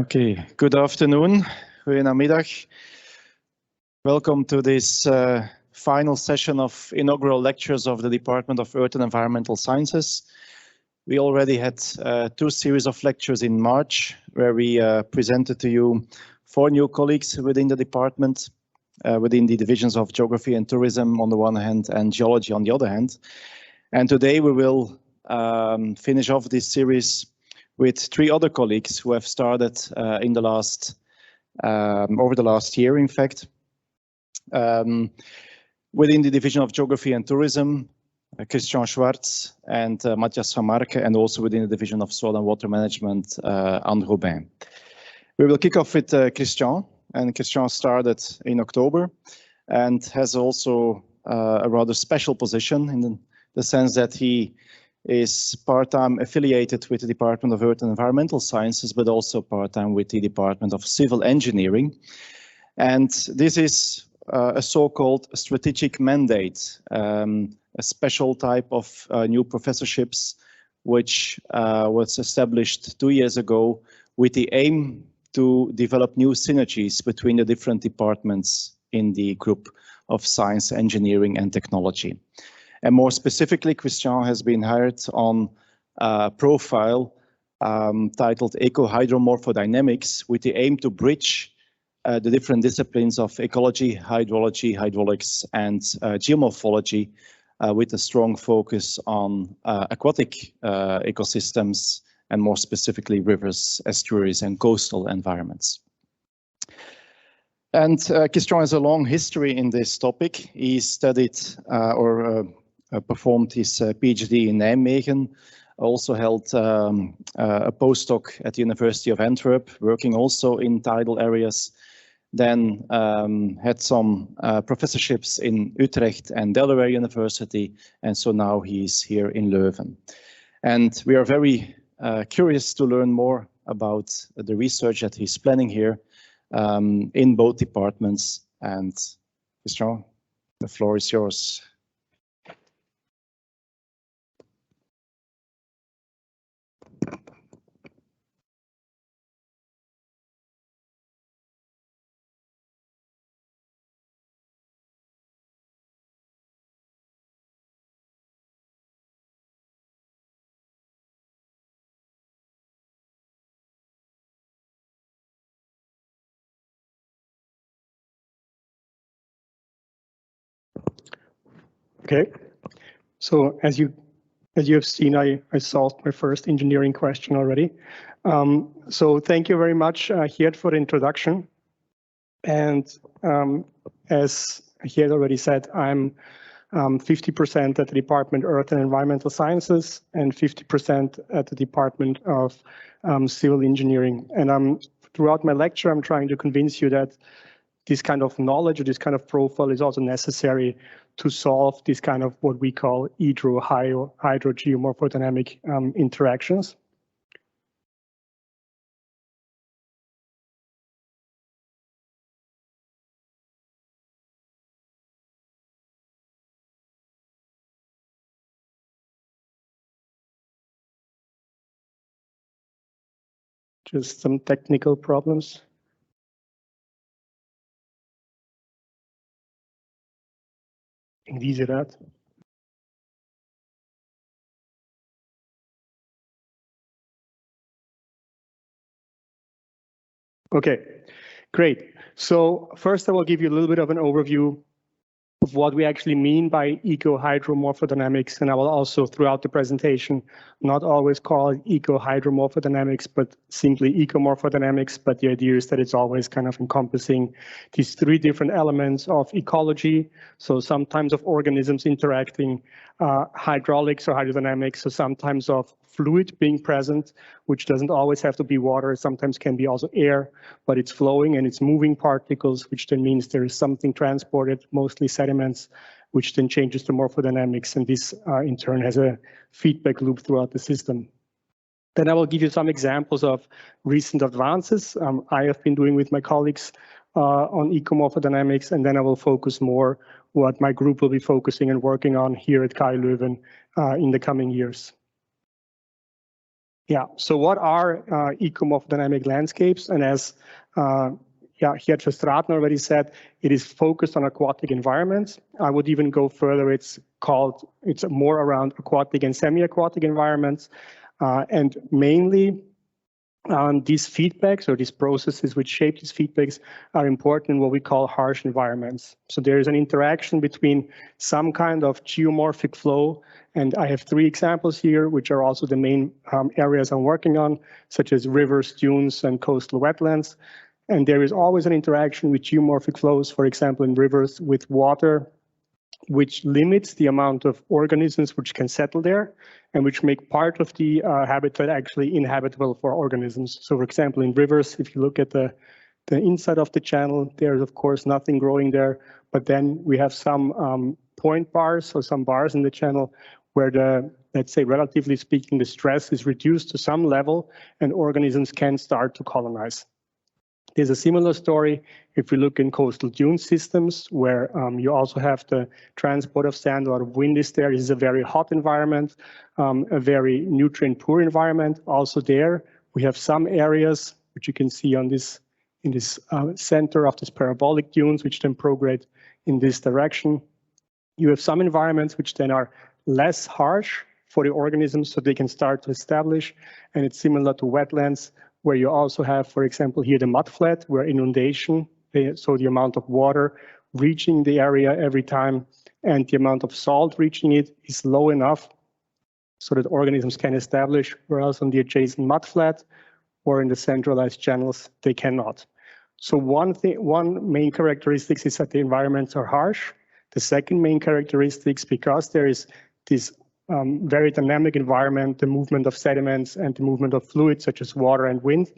Okay, good afternoon. Goedemiddag. Welcome to this final session of inaugural lectures of the Department of Earth and Environmental Sciences. We already had two series of lectures in March, where we presented to you 4 new colleagues within the department, within the divisions of Geography and Tourism on the one hand and Geology on the other hand. And today we will finish off this series with 3 other colleagues who have started in the last, over the last year, in fact. Within the Division of Geography and Tourism, Christian Schwarz and Matthias Vanmaercke, and also within the Division of Soil and Water Management, Gobin. We will kick off with Christian, and Christian started in October and has also a rather special position in the sense that he is part-time affiliated with the Department of Earth and Environmental Sciences, but also part-time with the Department of Civil Engineering. And this is a so-called strategic mandate, a special type of new professorships, which was established 2 years ago with the aim to develop new synergies between the different departments in the group of science, engineering, and technology. And more specifically, Christian has been hired on a profile titled Eco-hydro-morphodynamics with the aim to bridge the different disciplines of ecology, hydrology, hydraulics, and geomorphology with a strong focus on aquatic ecosystems and more specifically rivers, estuaries, and coastal environments. And Christian has a long history in this topic. He studied performed his PhD in Nijmegen, also held a postdoc at the University of Antwerp, working also in tidal areas, then had some professorships in Utrecht and Delaware University, and so now he's here in Leuven. And we are very curious to learn more about the research that he's planning here in both departments. And Christian, the floor is yours. Okay, so as you have seen, I solved my first engineering question already. So thank you very much, Geert, for the introduction. And as Geert already said, I'm 50% at the Department of Earth and Environmental Sciences and 50% at the Department of Civil Engineering. And throughout my lecture, I'm trying to convince you that this kind of knowledge or this kind of profile is also necessary to solve this kind of what we call hydro-geomorphodynamic interactions. Just some technical problems. Wie ze dat? Okay, great. So first I will give you a little bit of an overview of what we actually mean by eco-hydro-morphodynamics, and I will also throughout the presentation not always call it eco-hydro-morphodynamics, but simply eco-morphodynamics. But the idea is that it's always kind of encompassing these 3 different elements of ecology. So sometimes of organisms interacting, hydraulics or hydrodynamics, so sometimes of fluid being present, which doesn't always have to be water, sometimes can be also air, but it's flowing and it's moving particles, which then means there is something transported, mostly sediments, which then changes the morphodynamics, and this in turn has a feedback loop throughout the system. Then I will give you some examples of recent advances I have been doing with my colleagues on eco-morphodynamics, and then I will focus more what my group will be focusing and working on here at KU Leuven in the coming years. Yeah, so what are eco-morphodynamic landscapes? And as here Ratner already said, it is focused on aquatic environments. I would even go further. It's more around aquatic and semi-aquatic environments. And mainly these feedbacks or these processes which shape these feedbacks are important in what we call harsh environments. So there is an interaction between some kind of geomorphic flow, and I have 3 examples here, which are also the main areas I'm working on, such as rivers, dunes, and coastal wetlands. And there is always an interaction with geomorphic flows, for example, in rivers with water, which limits the amount of organisms which can settle there and which make part of the habitat actually inhabitable for organisms. So for example, in rivers, if you look at the inside of the channel, there's of course nothing growing there, but then we have some point bars or some bars in the channel where let's say, relatively speaking, the stress is reduced to some level and organisms can start to colonize. There's a similar story if we look in coastal dune systems, where you also have the transport of sand, a lot of wind is there. This is a very hot environment, a very nutrient-poor environment. Also there, we have some areas, which you can see on this in this center of this parabolic dunes, which then prograde in this direction. You have some environments which then are less harsh for the organisms, so they can start to establish, and it's similar to wetlands, where you also have, for example, here the mudflat, where inundation, so the amount of water reaching the area every time and the amount of salt reaching it is low enough so that organisms can establish, whereas on the adjacent mudflat or in the centralized channels, they cannot. So one main characteristic is that the environments are harsh. The second main characteristic, because there is this very dynamic environment, the movement of sediments and the movement of fluids such as water and wind.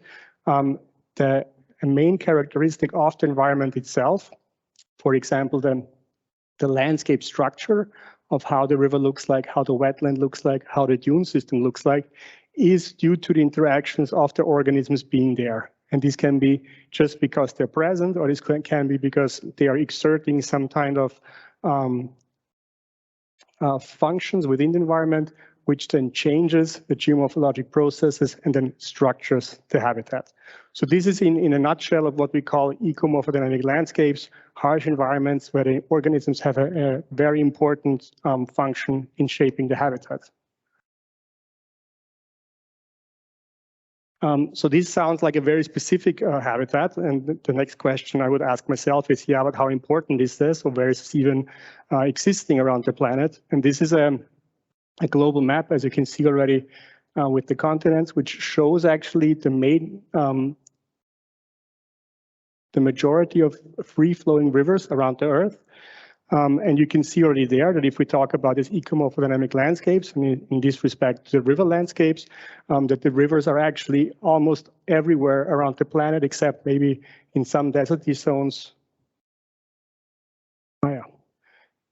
The main characteristic of the environment itself, for example, the landscape structure of how the river looks like, how the wetland looks like, how the dune system looks like, is due to the interactions of the organisms being there. And this can be just because they're present, or this can be because they are exerting some kind of functions within the environment, which then changes the geomorphologic processes and then structures the habitat. So this is in a nutshell of what we call eco-morphodynamic landscapes, harsh environments where the organisms have a very important function in shaping the habitat. So this sounds like a very specific habitat, and the next question I would ask myself is, yeah, but how important is this, or where is this even existing around the planet? And this is a global map, as you can see already, with the continents, which shows actually the majority of free-flowing rivers around the Earth. And you can see already there that if we talk about these eco-morphodynamic landscapes, and in this respect, the river landscapes, that the rivers are actually almost everywhere around the planet, except maybe in some deserty zones. Oh, yeah.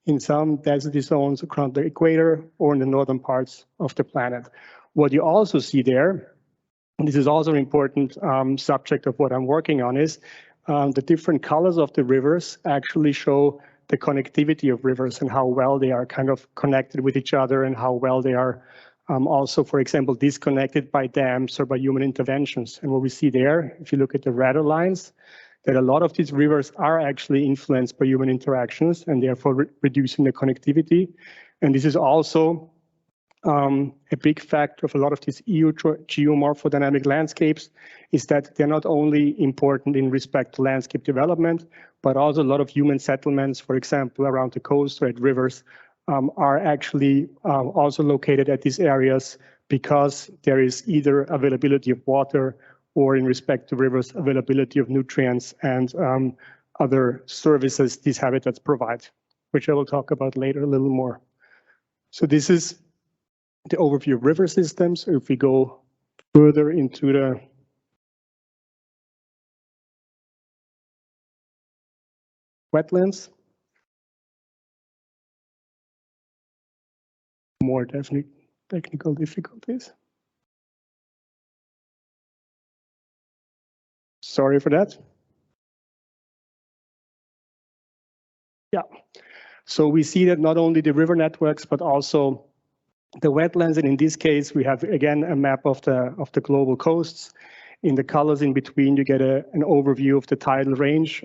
In some deserty zones around the equator or in the northern parts of the planet. What you also see there, and this is also an important subject of what I'm working on, is the different colors of the rivers actually show the connectivity of rivers and how well they are kind of connected with each other and how well they are also, for example, disconnected by dams or by human interventions. And what we see there, if you look at the redder lines, that a lot of these rivers are actually influenced by human interactions and therefore reducing the connectivity. And this is also a big factor of a lot of these geomorphodynamic landscapes, is that they're not only important in respect to landscape development, but also a lot of human settlements, for example, around the coast or at rivers, are actually also located at these areas because there is either availability of water or, in respect to rivers, availability of nutrients and other services these habitats provide, which I will talk about later a little more. So this is the overview of river systems. If we go further into the wetlands, more technical difficulties. Sorry for that. Yeah, so we see that not only the river networks, but also the wetlands, and in this case, we have again a map of the global coasts. In the colors in between, you get an overview of the tidal range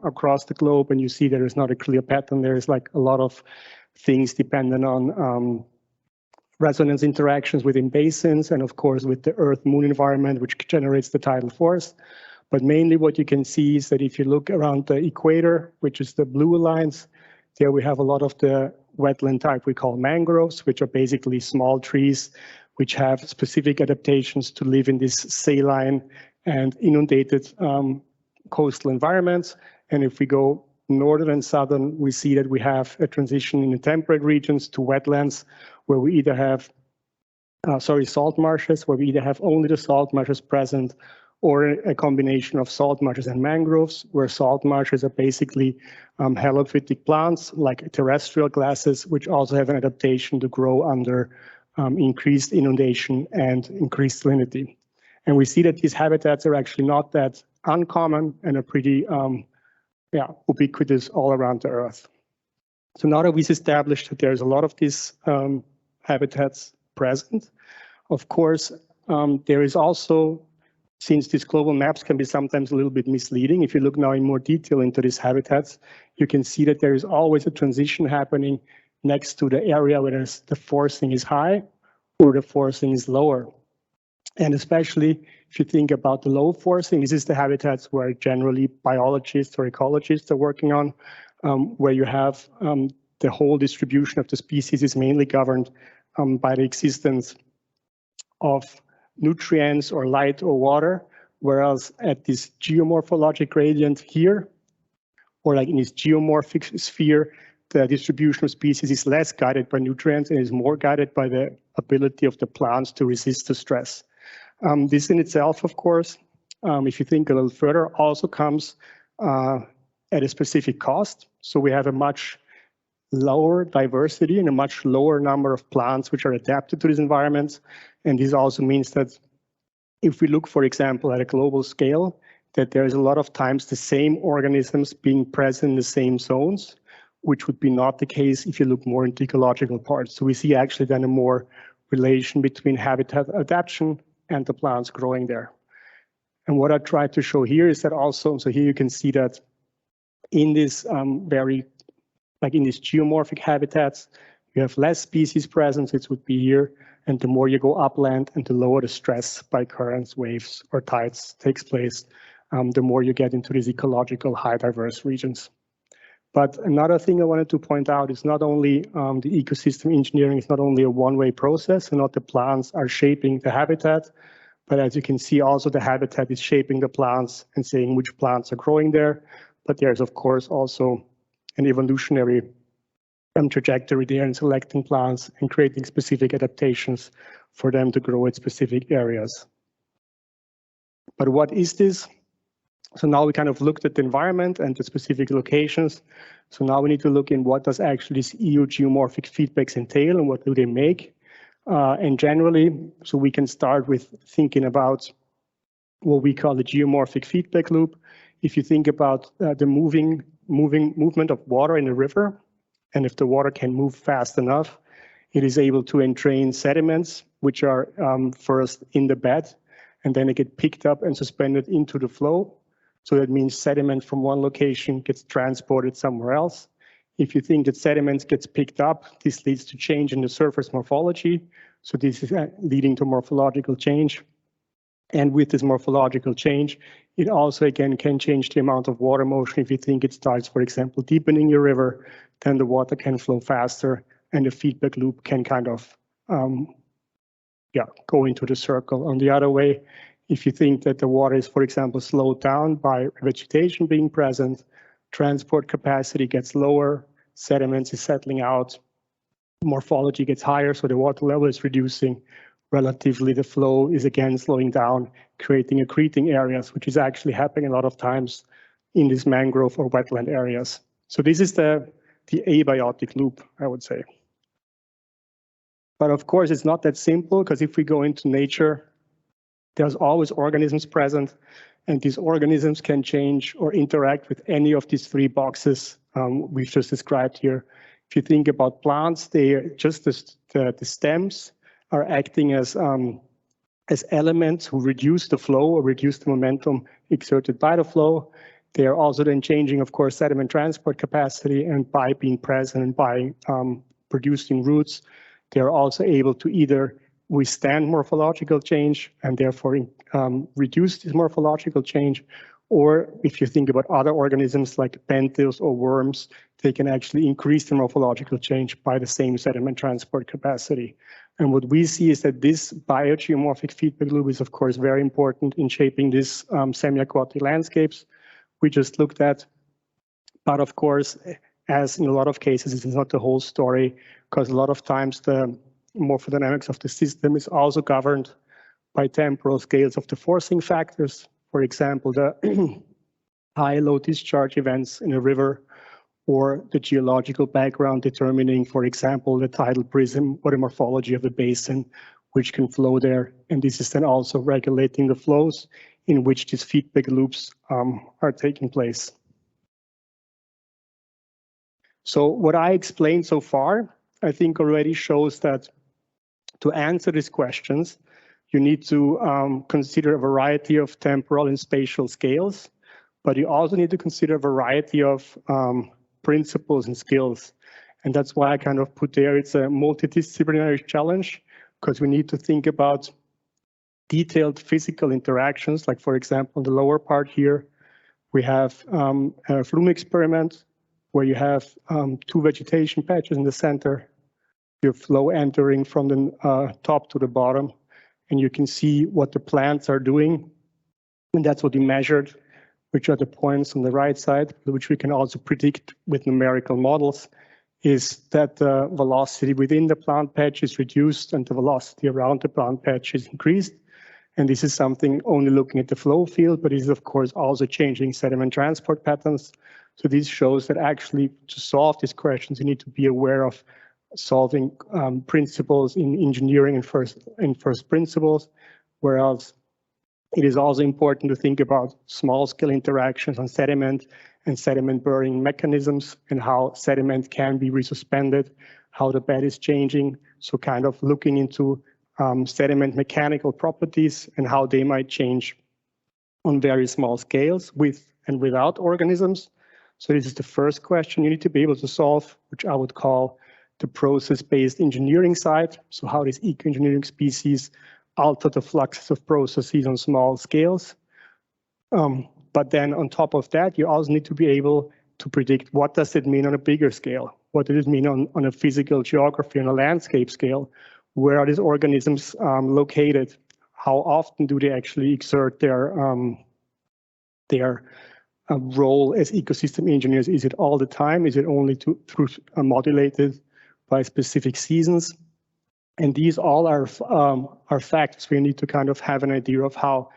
across the globe, and you see there is not a clear pattern. There is like a lot of things dependent on resonance interactions within basins, and of course with the Earth-Moon environment, which generates the tidal force. But mainly what you can see is that if you look around the equator, which is the blue lines, there we have a lot of the wetland type we call mangroves, which are basically small trees which have specific adaptations to live in this saline and inundated coastal environments. And if we go northern and southern, we see that we have a transition in the temperate regions to wetlands, where we either have, salt marshes, where we either have only the salt marshes present, or a combination of salt marshes and mangroves, where salt marshes are basically halophytic plants like terrestrial grasses, which also have an adaptation to grow under increased inundation and increased salinity. And we see that these habitats are actually not that uncommon and are pretty ubiquitous all around the Earth. So now that we've established that there's a lot of these habitats present, of course, there is also, since these global maps can be sometimes a little bit misleading, if you look now in more detail into these habitats, you can see that there is always a transition happening next to the area where the forcing is high or the forcing is lower. And especially if you think about the low forcing, this is the habitats where generally biologists or ecologists are working on, where you have the whole distribution of the species is mainly governed by the existence of nutrients or light or water, whereas at this geomorphologic gradient here, or like in this geomorphic sphere, the distribution of species is less guided by nutrients and is more guided by the ability of the plants to resist the stress. This in itself, of course, if you think a little further, also comes at a specific cost. So we have a much lower diversity and a much lower number of plants which are adapted to these environments. And this also means that if we look, for example, at a global scale, that there is a lot of times the same organisms being present in the same zones, which would be not the case if you look more into ecological parts. So we see actually then a more relation between habitat adaptation and the plants growing there. And what I tried to show here is that also, so here you can see that in this in these geomorphic habitats, you have less species presence, it would be here, and the more you go upland and the lower the stress by currents, waves, or tides takes place, the more you get into these ecological high diverse regions. But another thing I wanted to point out is not only the ecosystem engineering is not only a one-way process and not the plants are shaping the habitat, but as you can see also the habitat is shaping the plants and saying which plants are growing there. But there's of course also an evolutionary trajectory there in selecting plants and creating specific adaptations for them to grow at specific areas. But what is this? So now we kind of looked at the environment and the specific locations. So now we need to look in what does actually this EU geomorphic feedbacks entail and what do they make? And generally, so we can start with thinking about what we call the geomorphic feedback loop. If you think about the movement of water in a river, and if the water can move fast enough, it is able to entrain sediments, which are first in the bed, and then they get picked up and suspended into the flow. So that means sediment from one location gets transported somewhere else. If you think that sediments gets picked up, this leads to change in the surface morphology. So this is leading to morphological change. And with this morphological change, it also, again, can change the amount of water motion. If you think it starts, for example, deepening your river, then the water can flow faster and the feedback loop can kind of go into the circle. On the other way, if you think that the water is, for example, slowed down by vegetation being present, transport capacity gets lower, sediments is settling out, morphology gets higher, so the water level is reducing. Relatively, the flow is again slowing down, creating accreting areas, which is actually happening a lot of times in these mangrove or wetland areas. So this is the abiotic loop, I would say. But of course, it's not that simple, because if we go into nature, there's always organisms present, and these organisms can change or interact with any of these three boxes we've just described here. If you think about plants, they are just the stems are acting as elements who reduce the flow or reduce the momentum exerted by the flow. They are also then changing, of course, sediment transport capacity, and by being present and by producing roots, they are also able to either withstand morphological change and therefore reduce this morphological change, or if you think about other organisms like benthos or worms, they can actually increase the morphological change by the same sediment transport capacity. And what we see is that this biogeomorphic feedback loop is, of course, very important in shaping these semi-aquatic landscapes we just looked at. But of course, as in a lot of cases, this is not the whole story, because a lot of times the morphodynamics of the system is also governed by temporal scales of the forcing factors. For example, the high-low discharge events in a river, or the geological background determining, for example, the tidal prism or the morphology of the basin, which can flow there. And this is then also regulating the flows in which these feedback loops are taking place. So what I explained so far, I think already shows that to answer these questions, you need to consider a variety of temporal and spatial scales, but you also need to consider a variety of principles and skills. And that's why I kind of put there, it's a multidisciplinary challenge, because we need to think about detailed physical interactions. Like, for example, in the lower part here, we have a flume experiment where you have two vegetation patches in the center, your flow entering from the top to the bottom, and you can see what the plants are doing. And that's what we measured, which are the points on the right side, which we can also predict with numerical models, is that the velocity within the plant patch is reduced and the velocity around the plant patch is increased. And this is something only looking at the flow field, but it is of course also changing sediment transport patterns. So this shows that actually to solve these questions, you need to be aware of solving principles in engineering and first principles, whereas it is also important to think about small-scale interactions on sediment and sediment burning mechanisms and how sediment can be resuspended, how the bed is changing. So kind of looking into sediment mechanical properties and how they might change on very small scales with and without organisms. So this is the first question you need to be able to solve, which I would call the process-based engineering side. So how these eco-engineering species alter the fluxes of processes on small scales. But then on top of that, you also need to be able to predict what does it mean on a bigger scale? What does it mean on a physical geography, on a landscape scale? Where are these organisms located? How often do they actually exert their role as ecosystem engineers? Is it all the time? Is it only through modulated by specific seasons? And these all are factors we need to kind of have an idea of how,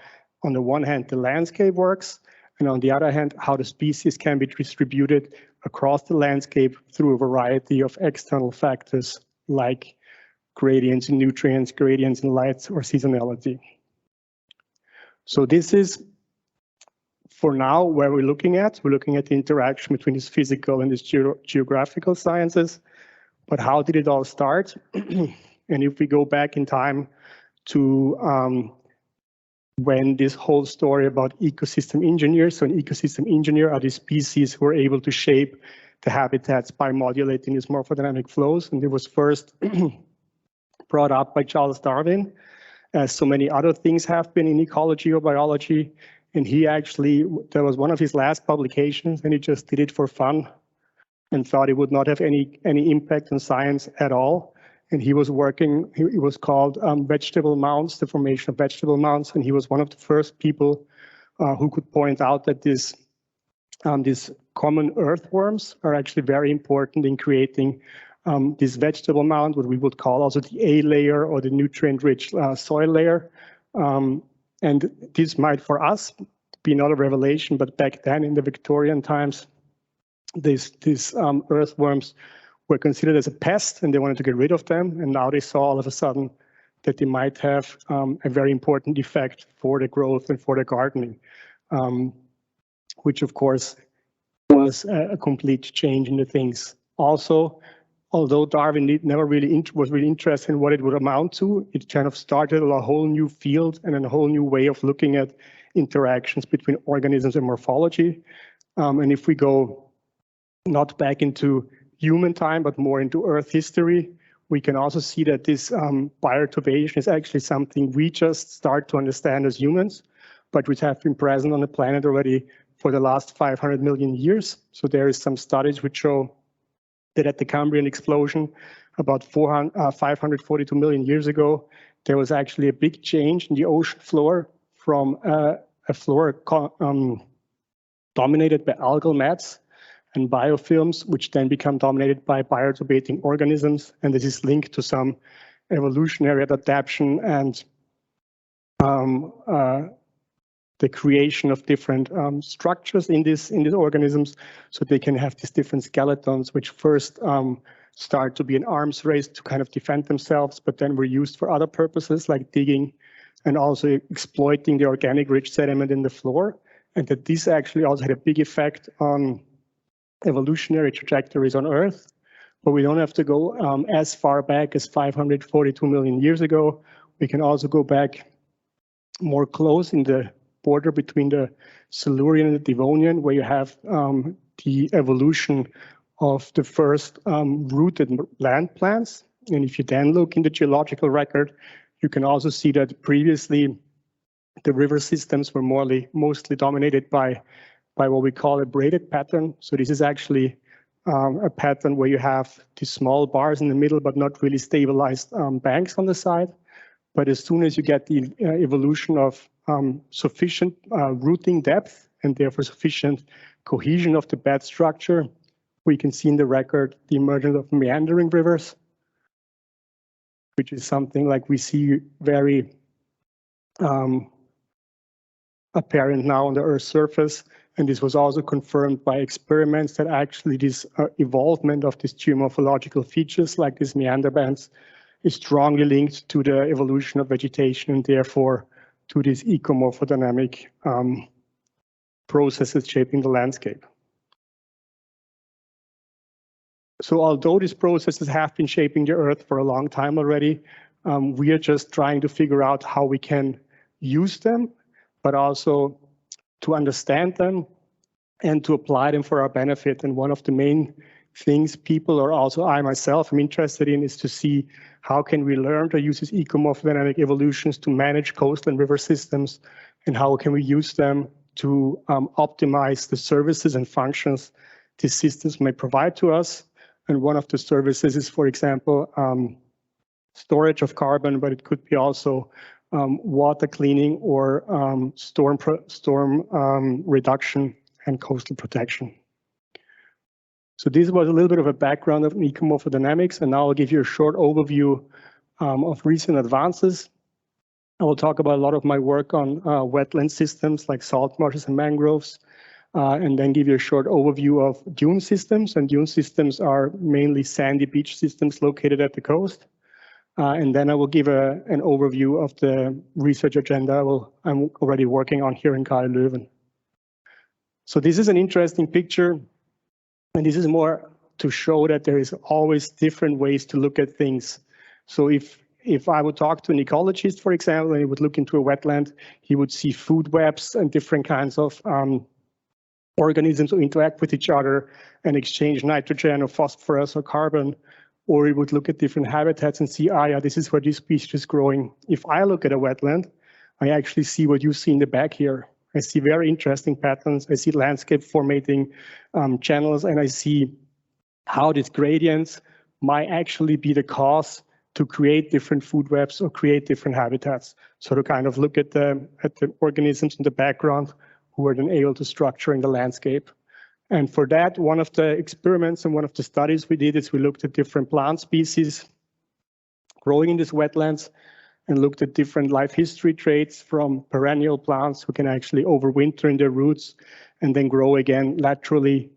on the one hand, the landscape works, and on the other hand, how the species can be distributed across the landscape through a variety of external factors like gradients in nutrients, gradients in light, or seasonality. So this is, for now, where we're looking at. We're looking at the interaction between these physical and these geographical sciences. But how did it all start? And if we go back in time to when this whole story about ecosystem engineers, so an ecosystem engineer are these species who are able to shape the habitats by modulating these morphodynamic flows. And it was first brought up by Charles Darwin, as so many other things have been in ecology or biology. And he actually, that was one of his last publications, and he just did it for fun and thought it would not have any impact on science at all. And he was working, it was called vegetable mounds, the formation of vegetable mounds. And he was one of the first people who could point out that these common earthworms are actually very important in creating this vegetable mound, what we would call also the A layer or the nutrient-rich soil layer. And this might, for us, be not a revelation, but back then in the Victorian times, these earthworms were considered as a pest and they wanted to get rid of them. And now they saw all of a sudden that they might have a very important effect for the growth and for the gardening, which of course was a complete change in the things. Also, although Darwin never really was really interested in what it would amount to, it kind of started a whole new field and a whole new way of looking at interactions between organisms and morphology. And if we go not back into human time, but more into Earth history, we can also see that this bioturbation is actually something we just start to understand as humans, but which have been present on the planet already for the last 500 million years. So there is some studies which show that at the Cambrian explosion, about 542 million years ago, there was actually a big change in the ocean floor from a floor dominated by algal mats and biofilms, which then become dominated by bioturbating organisms. And this is linked to some evolutionary adaptation and the creation of different structures in these organisms, so they can have these different skeletons, which first start to be an arms race to kind of defend themselves, but then were used for other purposes like digging and also exploiting the organic rich sediment in the floor. And that this actually also had a big effect on evolutionary trajectories on Earth. But we don't have to go as far back as 542 million years ago. We can also go back more close in the border between the Silurian and the Devonian, where you have the evolution of the first rooted land plants. And if you then look in the geological record, you can also see that previously the river systems were mostly dominated by what we call a braided pattern. So this is actually a pattern where you have these small bars in the middle, but not really stabilized banks on the side. But as soon as you get the evolution of sufficient rooting depth and therefore sufficient cohesion of the bed structure, we can see in the record the emergence of meandering rivers, which is something like we see very apparent now on the Earth's surface. And this was also confirmed by experiments that actually this evolvement of these geomorphological features like these meander bands is strongly linked to the evolution of vegetation and therefore to these eco-morphodynamic processes shaping the landscape. So although these processes have been shaping the Earth for a long time already, we are just trying to figure out how we can use them, but also to understand them and to apply them for our benefit. And one of the main things people, or also I myself, am interested in is to see how can we learn to use these eco-morphodynamic evolutions to manage coastal and river systems, and how can we use them to optimize the services and functions these systems may provide to us. And one of the services is, for example, storage of carbon, but it could be also water cleaning or storm reduction and coastal protection. So this was a little bit of a background of eco-morphodynamics, and now I'll give you a short overview of recent advances. I will talk about a lot of my work on wetland systems like salt marshes and mangroves, and then give you a short overview of dune systems. And dune systems are mainly sandy beach systems located at the coast. And then I will give an overview of the research agenda I'm already working on here in Karl Löwen. So this is an interesting picture, and this is more to show that there is always different ways to look at things. So if I would talk to an ecologist, for example, and he would look into a wetland, he would see food webs and different kinds of organisms who interact with each other and exchange nitrogen or phosphorus or carbon. Or he would look at different habitats and see, yeah, this is where this species is growing. If I look at a wetland, I actually see what you see in the back here. I see very interesting patterns. I see landscape formating channels, and I see how these gradients might actually be the cause to create different food webs or create different habitats. So to kind of look at the organisms in the background who are then able to structure in the landscape. And for that, one of the experiments and one of the studies we did is we looked at different plant species growing in these wetlands and looked at different life history traits from perennial plants who can actually overwinter in their roots and then grow again laterally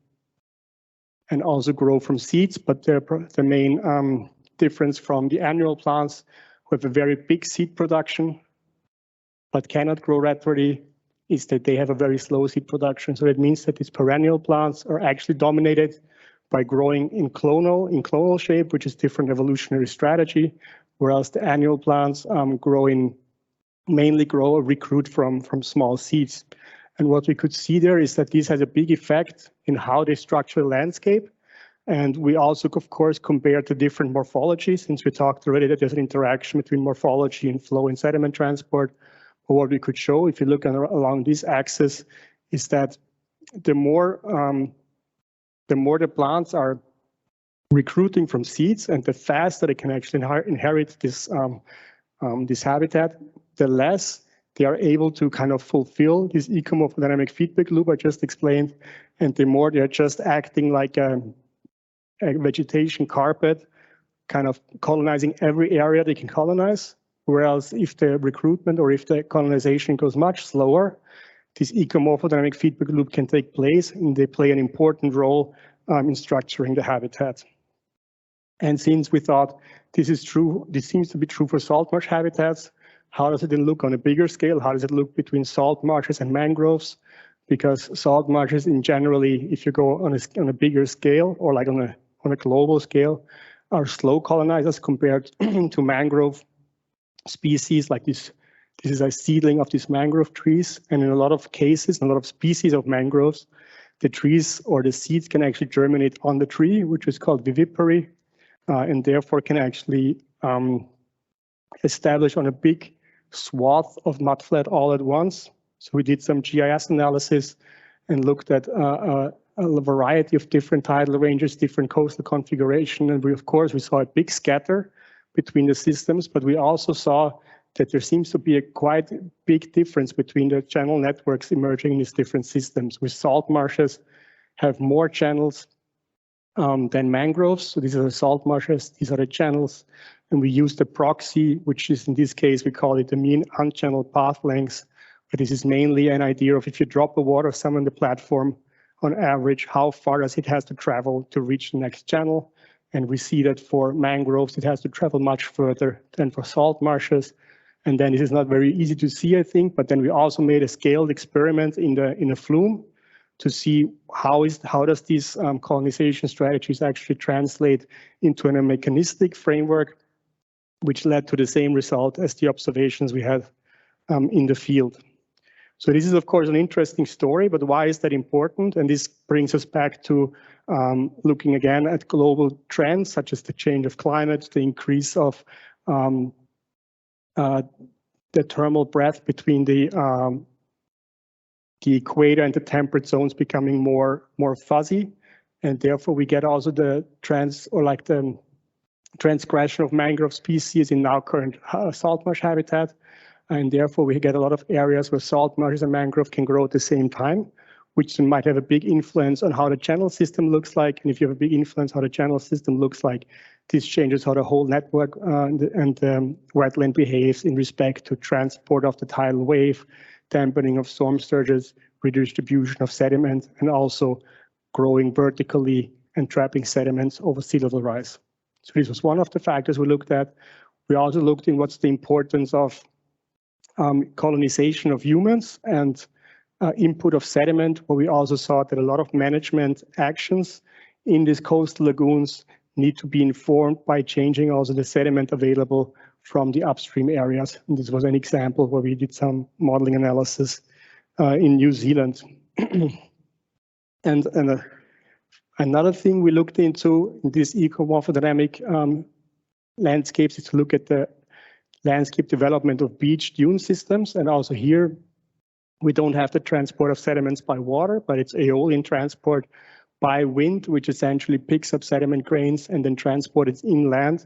and also grow from seeds. But the main difference from the annual plants who have a very big seed production but cannot grow laterally is that they have a very slow seed production. So that means that these perennial plants are actually dominated by growing in clonal shape, which is different evolutionary strategy, whereas the annual plants mainly recruit from small seeds. And what we could see there is that this has a big effect in how they structure the landscape. And we also, of course, compared the different morphologies, since we talked already that there's an interaction between morphology and flow and sediment transport. But what we could show, if you look along this axis, is that the more the plants are recruiting from seeds and the faster they can actually inherit this habitat, the less they are able to kind of fulfill this eco-morphodynamic feedback loop I just explained, and the more they're just acting like a vegetation carpet, kind of colonizing every area they can colonize. Whereas if the recruitment or if the colonization goes much slower, this eco-morphodynamic feedback loop can take place, and they play an important role in structuring the habitat. And since we thought this is true, this seems to be true for salt marsh habitats, how does it then look on a bigger scale? How does it look between salt marshes and mangroves? Because salt marshes in generally, if you go on a bigger scale or like on a global scale, are slow colonizers compared to mangrove species like this. This is a seedling of these mangrove trees, and in a lot of cases, in a lot of species of mangroves, the trees or the seeds can actually germinate on the tree, which is called vivipary, and therefore can actually establish on a big swath of mudflat all at once. So we did some GIS analysis and looked at a variety of different tidal ranges, different coastal configuration, and we saw a big scatter between the systems, but we also saw that there seems to be a quite big difference between the channel networks emerging in these different systems. With salt marshes have more channels than mangroves. So these are the salt marshes, these are the channels, and we use the proxy, which is in this case, we call it the mean unchanneled path length. But this is mainly an idea of if you drop the water somewhere in the platform, on average, how far does it has to travel to reach the next channel? And we see that for mangroves, it has to travel much further than for salt marshes. And then it is not very easy to see, I think, but then we also made a scaled experiment in a flume to see how does these colonization strategies actually translate into a mechanistic framework, which led to the same result as the observations we had in the field. So this is, of course, an interesting story, but why is that important? And this brings us back to looking again at global trends, such as the change of climate, the increase of the thermal breadth between the equator and the temperate zones becoming more fuzzy, and therefore we get also the transgression of mangrove species in now current salt marsh habitat, and therefore we get a lot of areas where salt marshes and mangrove can grow at the same time, which might have a big influence on how the channel system looks like. And if you have a big influence how the channel system looks like, this changes how the whole network and wetland behaves in respect to transport of the tidal wave, dampening of storm surges, redistribution of sediment, and also growing vertically and trapping sediments over sea level rise. So this was one of the factors we looked at. We also looked in what's the importance of colonization of humans and input of sediment, where we also saw that a lot of management actions in these coastal lagoons need to be informed by changing also the sediment available from the upstream areas. And this was an example where we did some modeling analysis in New Zealand. And another thing we looked into in this eco-morphodynamic landscapes is to look at the landscape development of beach dune systems. And also here, we don't have the transport of sediments by water, but it's aeolian transport by wind, which essentially picks up sediment grains and then transport it inland,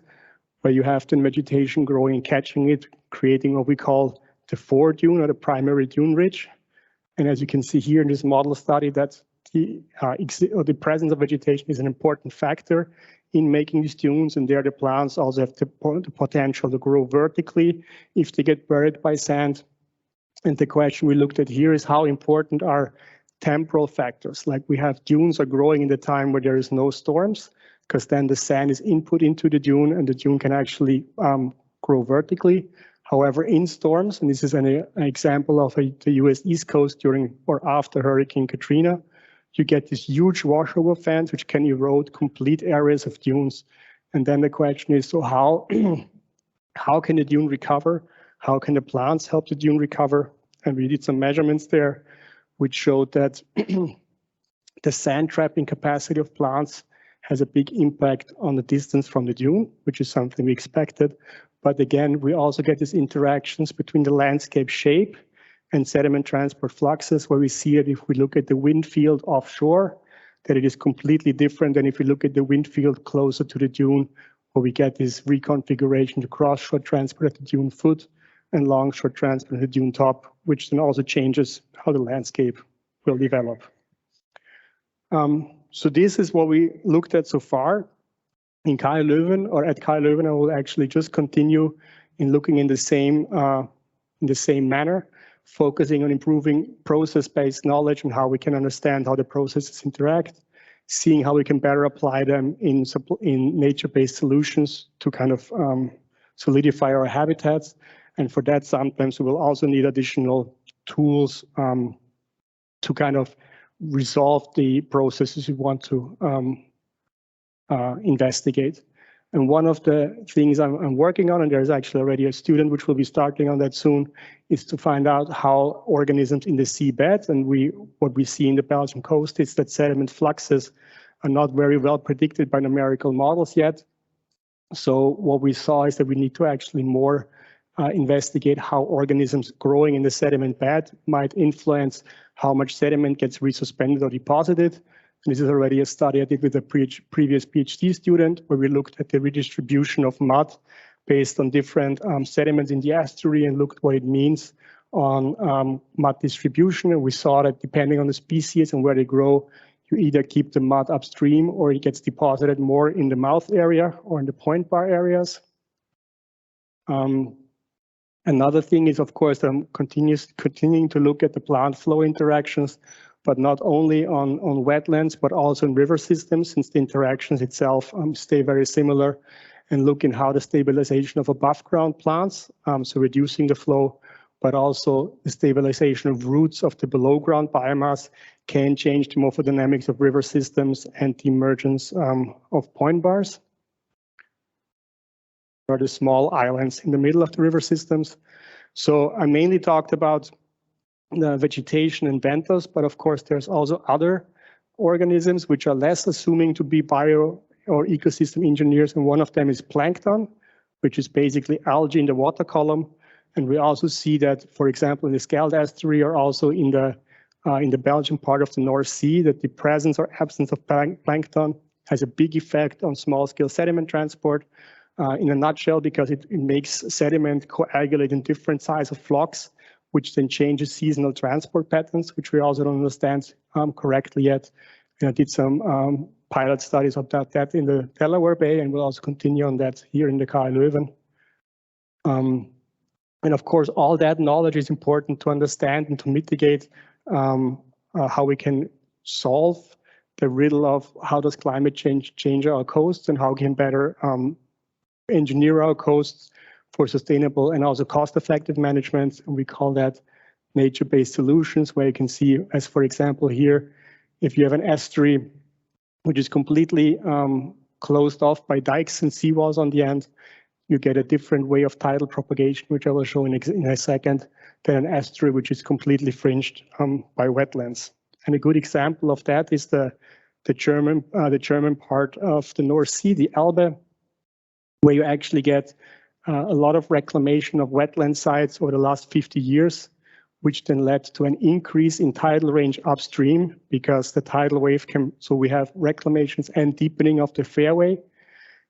where you have the vegetation growing and catching it, creating what we call the foredune or the primary dune ridge. And as you can see here in this model study, that the presence of vegetation is an important factor in making these dunes, and there the plants also have the potential to grow vertically if they get buried by sand. And the question we looked at here is how important are temporal factors, like we have dunes are growing in the time where there is no storms, because then the sand is input into the dune and the dune can actually grow vertically. However, in storms, and this is an example of the US East Coast during or after Hurricane Katrina, you get these huge washover fans which can erode complete areas of dunes. And then the question is, so how can the dune recover? How can the plants help the dune recover? And we did some measurements there, which showed that the sand trapping capacity of plants has a big impact on the distance from the dune, which is something we expected. But again, we also get these interactions between the landscape shape and sediment transport fluxes, where we see that if we look at the wind field offshore, that it is completely different than if we look at the wind field closer to the dune, where we get this reconfiguration to cross-shore transport at the dune foot and long-shore transport at the dune top, which then also changes how the landscape will develop. So this is what we looked at so far. In Kai Leuven, or at Kai Leuven, I will actually just continue in looking in the same manner, focusing on improving process-based knowledge and how we can understand how the processes interact, seeing how we can better apply them in nature-based solutions to kind of solidify our habitats. And for that, sometimes we will also need additional tools to kind of resolve the processes we want to investigate. And one of the things I'm working on, and there's actually already a student which will be starting on that soon, is to find out how organisms in the seabed, and what we see in the Belgian coast is that sediment fluxes are not very well predicted by numerical models yet. So what we saw is that we need to actually more investigate how organisms growing in the sediment bed might influence how much sediment gets resuspended or deposited. And this is already a study I did with a previous PhD student, where we looked at the redistribution of mud based on different sediments in the estuary and looked what it means on mud distribution. And we saw that depending on the species and where they grow, you either keep the mud upstream or it gets deposited more in the mouth area or in the point bar areas. Another thing is, of course, continuing to look at the plant flow interactions, but not only on wetlands, but also in river systems, since the interactions itself stay very similar, and look in how the stabilization of above ground plants, so reducing the flow, but also the stabilization of roots of the below ground biomass can change the morphodynamics of river systems and the emergence of point bars, or the small islands in the middle of the river systems. So I mainly talked about the vegetation and benthos, but of course there's also other organisms which are less assuming to be bio or ecosystem engineers, and one of them is plankton, which is basically algae in the water column. And we also see that, for example, in the Scheldt estuary, or also in the Belgian part of the North Sea, that the presence or absence of plankton has a big effect on small-scale sediment transport. In a nutshell, because it makes sediment coagulate in different size of flocks, which then changes seasonal transport patterns, which we also don't understand correctly yet. And I did some pilot studies of that in the Delaware Bay, and we'll also continue on that here in the Kai Leuven. And of course, all that knowledge is important to understand and to mitigate how we can solve the riddle of how does climate change our coasts, and how we can better engineer our coasts for sustainable and also cost-effective management. And we call that nature-based solutions, where you can see, as for example here, if you have an estuary which is completely closed off by dikes and seawalls on the end, you get a different way of tidal propagation, which I will show in a second, than an estuary which is completely fringed by wetlands. And a good example of that is the German part of the North Sea, the Elbe, where you actually get a lot of reclamation of wetland sites over the last 50 years, which then led to an increase in tidal range upstream, because the tidal wave can, so we have reclamations and deepening of the fairway,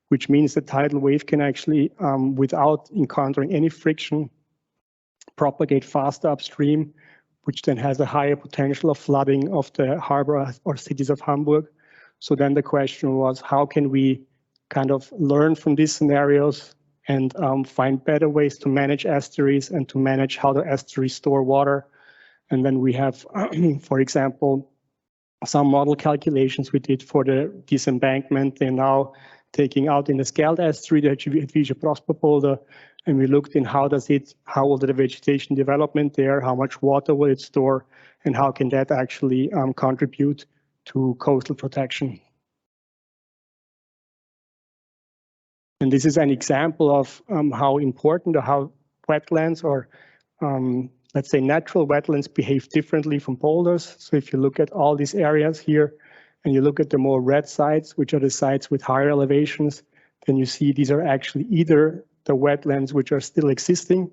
which means the tidal wave can actually, without encountering any friction, propagate faster upstream, which then has a higher potential of flooding of the harbor or cities of Hamburg. So then the question was, how can we kind of learn from these scenarios and find better ways to manage estuaries and to manage how the estuaries store water. And then we have, for example, some model calculations we did for the disembankment. They're now taking out in the Scheldt estuary, the Hedwigsche Prosperpolder, and we looked in how will the vegetation development there, how much water will it store, and how can that actually contribute to coastal protection. And this is an example of how important or how wetlands or let's say natural wetlands behave differently from polders. So if you look at all these areas here and you look at the more red sites, which are the sites with higher elevations, then you see these are actually either the wetlands which are still existing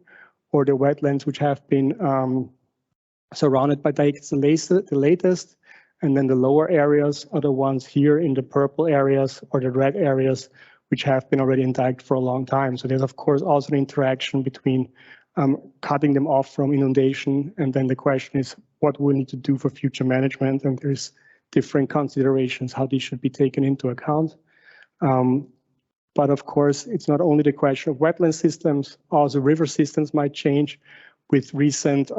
or the wetlands which have been surrounded by dikes, the latest. And then the lower areas are the ones here in the purple areas or the red areas which have been already diked for a long time. So there's of course also an interaction between cutting them off from inundation. And then the question is what we need to do for future management. And there's different considerations how these should be taken into account. But of course, it's not only the question of wetland systems, also river systems might change. With recent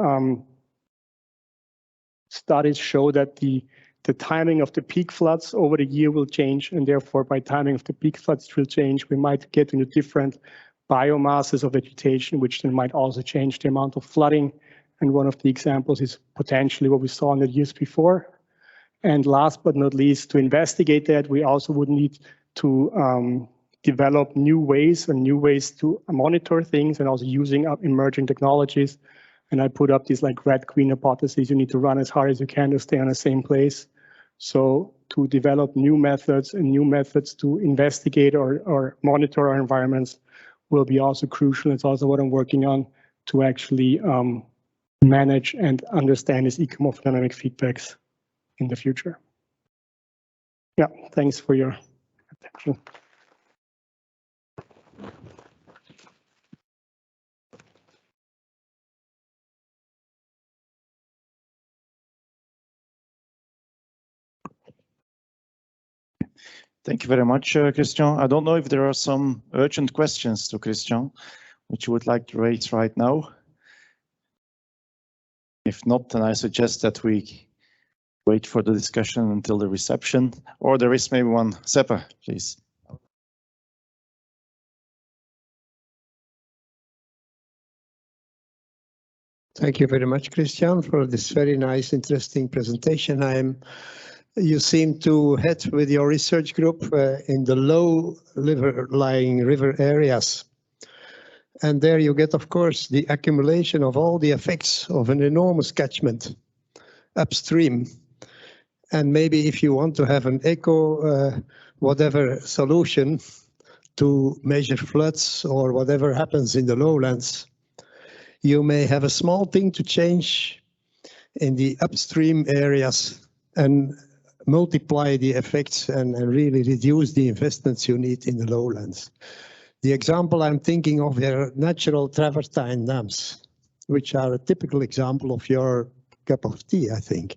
studies show that the timing of the peak floods over the year will change, and therefore by timing of the peak floods will change, we might get into different biomasses of vegetation, which then might also change the amount of flooding. And one of the examples is potentially what we saw in the years before. And last but not least, to investigate that, we also would need to develop new ways to monitor things and also using up emerging technologies. And I put up this like red queen hypothesis. You need to run as hard as you can to stay on the same place. So to develop new methods and new methods to investigate or monitor our environments will be also crucial. It's also what I'm working on to actually manage and understand these eco-morphodynamic feedbacks in the future. Yeah, thanks for your attention. Thank you very much, Christian. I don't know if there are some urgent questions to Christian, which you would like to raise right now. If not, then I suggest that we wait for the discussion until the reception, or there is maybe one. Seppa, please. Thank you very much, Christian, for this very nice, interesting presentation. You seem to head with your research group in the low-lying river areas. And there you get, of course, the accumulation of all the effects of an enormous catchment upstream. And maybe if you want to have an whatever solution to measure floods or whatever happens in the lowlands, you may have a small thing to change in the upstream areas and multiply the effects and really reduce the investments you need in the lowlands. The example I'm thinking of are natural travertine dams, which are a typical example of your cup of tea, I think.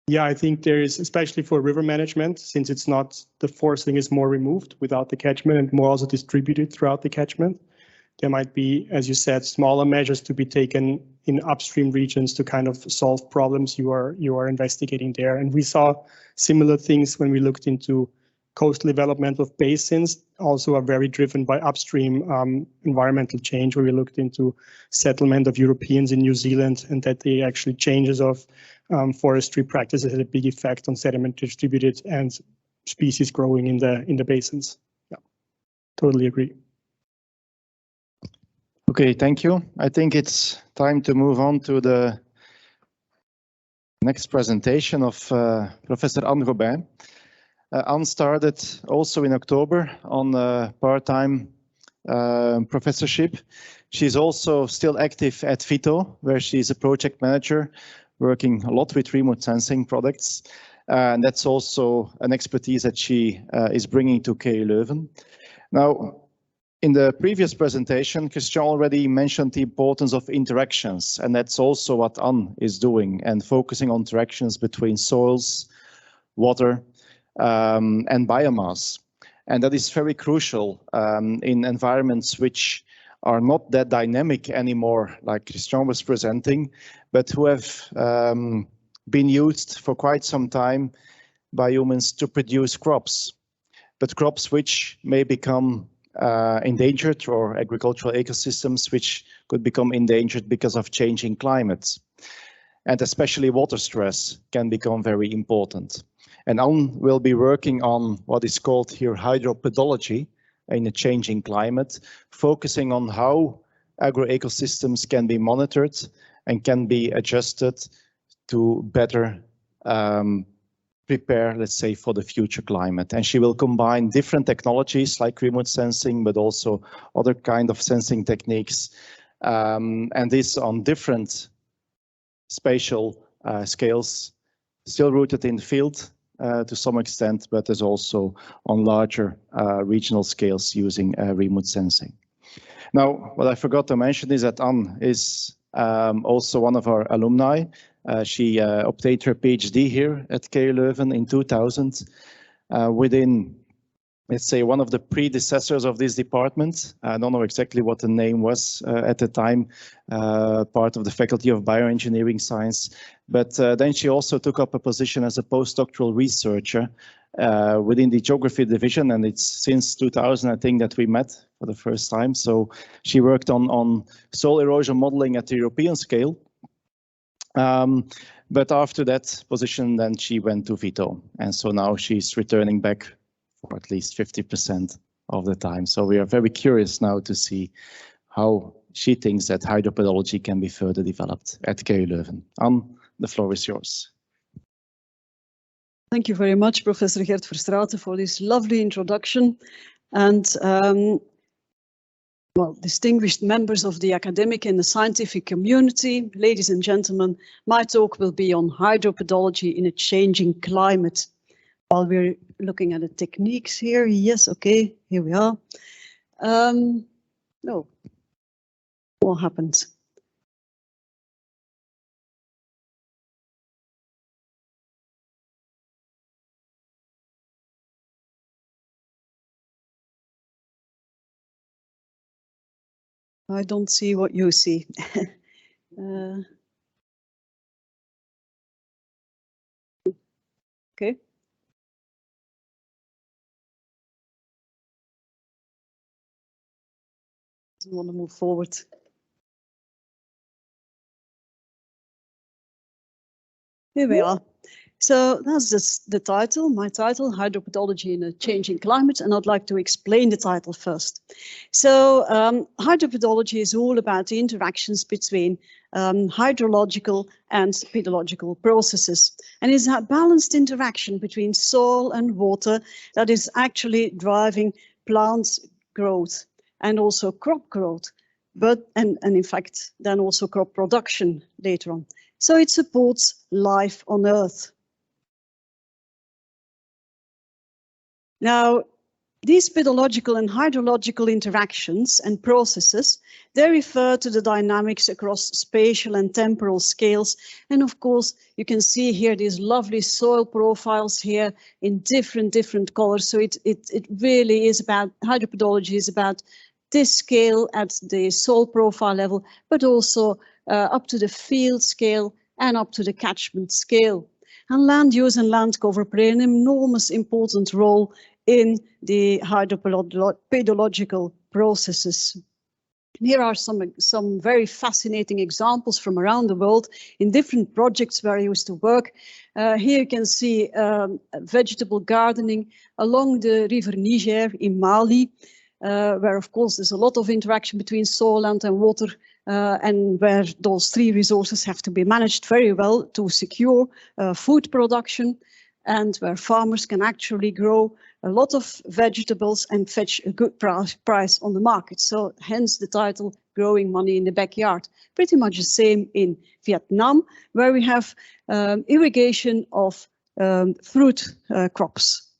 Yeah, I think there is, especially for river management, since it's not, the forcing is more removed without the catchment and more also distributed throughout the catchment. There might be, as you said, smaller measures to be taken in upstream regions to kind of solve problems you are investigating there. And we saw similar things when we looked into coastal development of basins, also are very driven by upstream environmental change, where we looked into settlement of Europeans in New Zealand and that the actually changes of forestry practices had a big effect on sediment distributed and species growing in the basins. Yeah, totally agree. Okay, thank you. I think it's time to move on to the next presentation of Professor Anne Gobin. Anne started also in October on a part-time professorship. She's also still active at Vito, where she's a project manager, working a lot with remote sensing products. And that's also an expertise that she is bringing to KU Leuven. Now, in the previous presentation, Christian already mentioned the importance of interactions, and that's also what Anne is doing, and focusing on interactions between soils, water, and biomass. And that is very crucial in environments which are not that dynamic anymore, like Christian was presenting, but who have been used for quite some time by humans to produce crops, but crops which may become endangered, or agricultural ecosystems which could become endangered because of changing climates. And especially water stress can become very important. And Anne will be working on what is called here hydropedology in a changing climate, focusing on how agroecosystems can be monitored and can be adjusted to better prepare, let's say, for the future climate. And she will combine different technologies like remote sensing, but also other kind of sensing techniques, and this on different spatial scales, still rooted in the field to some extent, but is also on larger regional scales using remote sensing. Now, what I forgot to mention is that Anne is also one of our alumni. She obtained her PhD here at KU Leuven in 2000 within, let's say, one of the predecessors of this department. I don't know exactly what the name was at the time, part of the Faculty of Bioengineering Science. But then she also took up a position as a postdoctoral researcher within the geography division. And it's since 2000, I think, that we met for the first time. So she worked on soil erosion modeling at the European scale. But after that position, then she went to Vito. And so now she's returning back for at least 50% of the time. So we are very curious now to see how she thinks that hydropedology can be further developed at KU Leuven. Anne, the floor is yours. Thank you very much, Professor Gert Verstraeten, for this lovely introduction. And well, distinguished members of the academic and the scientific community, ladies and gentlemen, my talk will be on hydropedology in a changing climate. While we're looking at the techniques here, yes, okay, here we are. No, what happened? I don't see what you see. Okay. I want to move forward. Here we are. So that's the title, my title, Hydropedology in a Changing Climate, and I'd like to explain the title first. So hydropedology is all about the interactions between hydrological and pedological processes, and it's a balanced interaction between soil and water that is actually driving plant growth and also crop growth, and in fact then also crop production later on. So it supports life on Earth. Now, these pedological and hydrological interactions and processes, they refer to the dynamics across spatial and temporal scales. And of course, you can see here these lovely soil profiles here in different colors. So it really is about, hydropedology is about this scale at the soil profile level, but also up to the field scale and up to the catchment scale. And land use and land cover play an enormous important role in the hydropedological processes. Here are some very fascinating examples from around the world in different projects where I used to work. Here you can see vegetable gardening along the river Niger in Mali, where of course there's a lot of interaction between soil, land and water, and where those three resources have to be managed very well to secure food production, and where farmers can actually grow a lot of vegetables and fetch a good price on the market. So hence the title, Growing Money in the Backyard. Pretty much the same in Vietnam, where we have irrigation of fruit crops.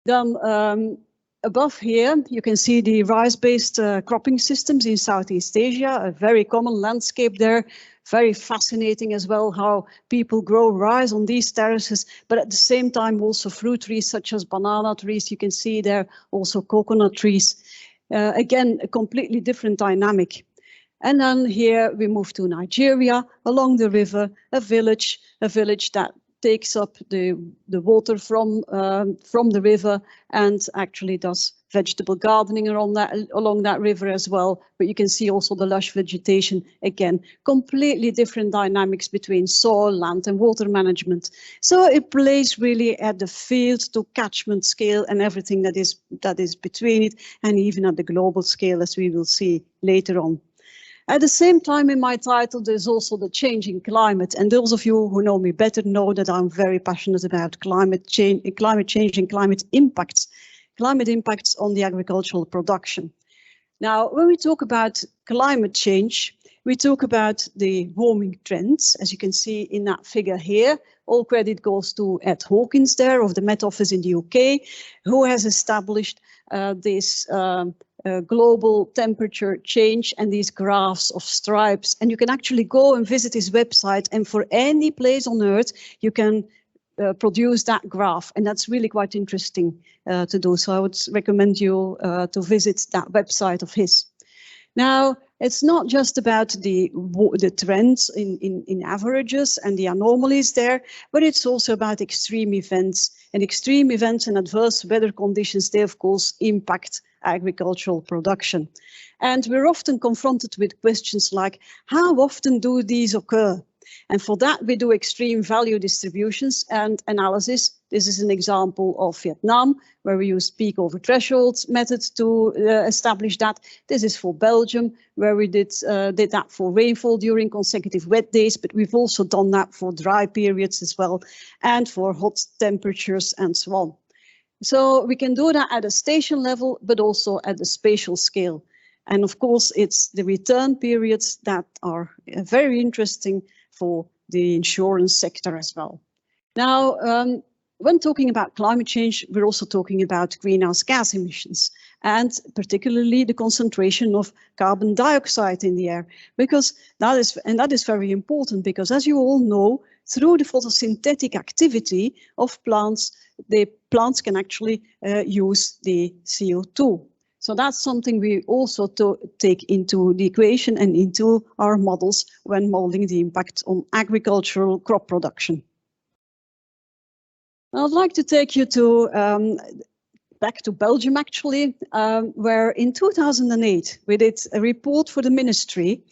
Then above here, you can see the rice-based cropping systems in Southeast Asia, a very common landscape there. Very fascinating as well how people grow rice on these terraces, but at the same time also fruit trees such as banana trees. You can see there also coconut trees. Again, a completely different dynamic. And then here we move to Nigeria, along the river, a village that takes up the water from the river and actually does vegetable gardening along that river as well. But you can see also the lush vegetation, again, completely different dynamics between soil, land and water management. So it plays really at the field to catchment scale and everything that is between it, and even at the global scale, as we will see later on. At the same time, in my title, there's also the changing climate. And those of you who know me better know that I'm very passionate about climate change and climate impacts on the agricultural production. Now, when we talk about climate change, we talk about the warming trends, as you can see in that figure here. All credit goes to Ed Hawkins there of the Met Office in the UK, who has established this global temperature change and these graphs of stripes. And you can actually go and visit his website, and for any place on Earth, you can produce that graph. And that's really quite interesting to do. So I would recommend you to visit that website of his. Now, it's not just about the trends in averages and the anomalies there, but it's also about extreme events. And extreme events and adverse weather conditions, they of course impact agricultural production. And we're often confronted with questions like, how often do these occur? And for that, we do extreme value distributions and analysis. This is an example of Vietnam, where we use peak over threshold methods to establish that. This is for Belgium, where we did that for rainfall during consecutive wet days, but we've also done that for dry periods as well, and for hot temperatures and so on. So we can do that at a station level, but also at the spatial scale. And of course, it's the return periods that are very interesting for the insurance sector as well. Now, when talking about climate change, we're also talking about greenhouse gas emissions, and particularly the concentration of carbon dioxide in the air, because that is very important, because as you all know, through the photosynthetic activity of plants, the plants can actually use the CO2. So that's something we also take into the equation and into our models when modeling the impact on agricultural crop production. I'd like to take you to back to Belgium, actually, where in 2008 we did a report for the Ministry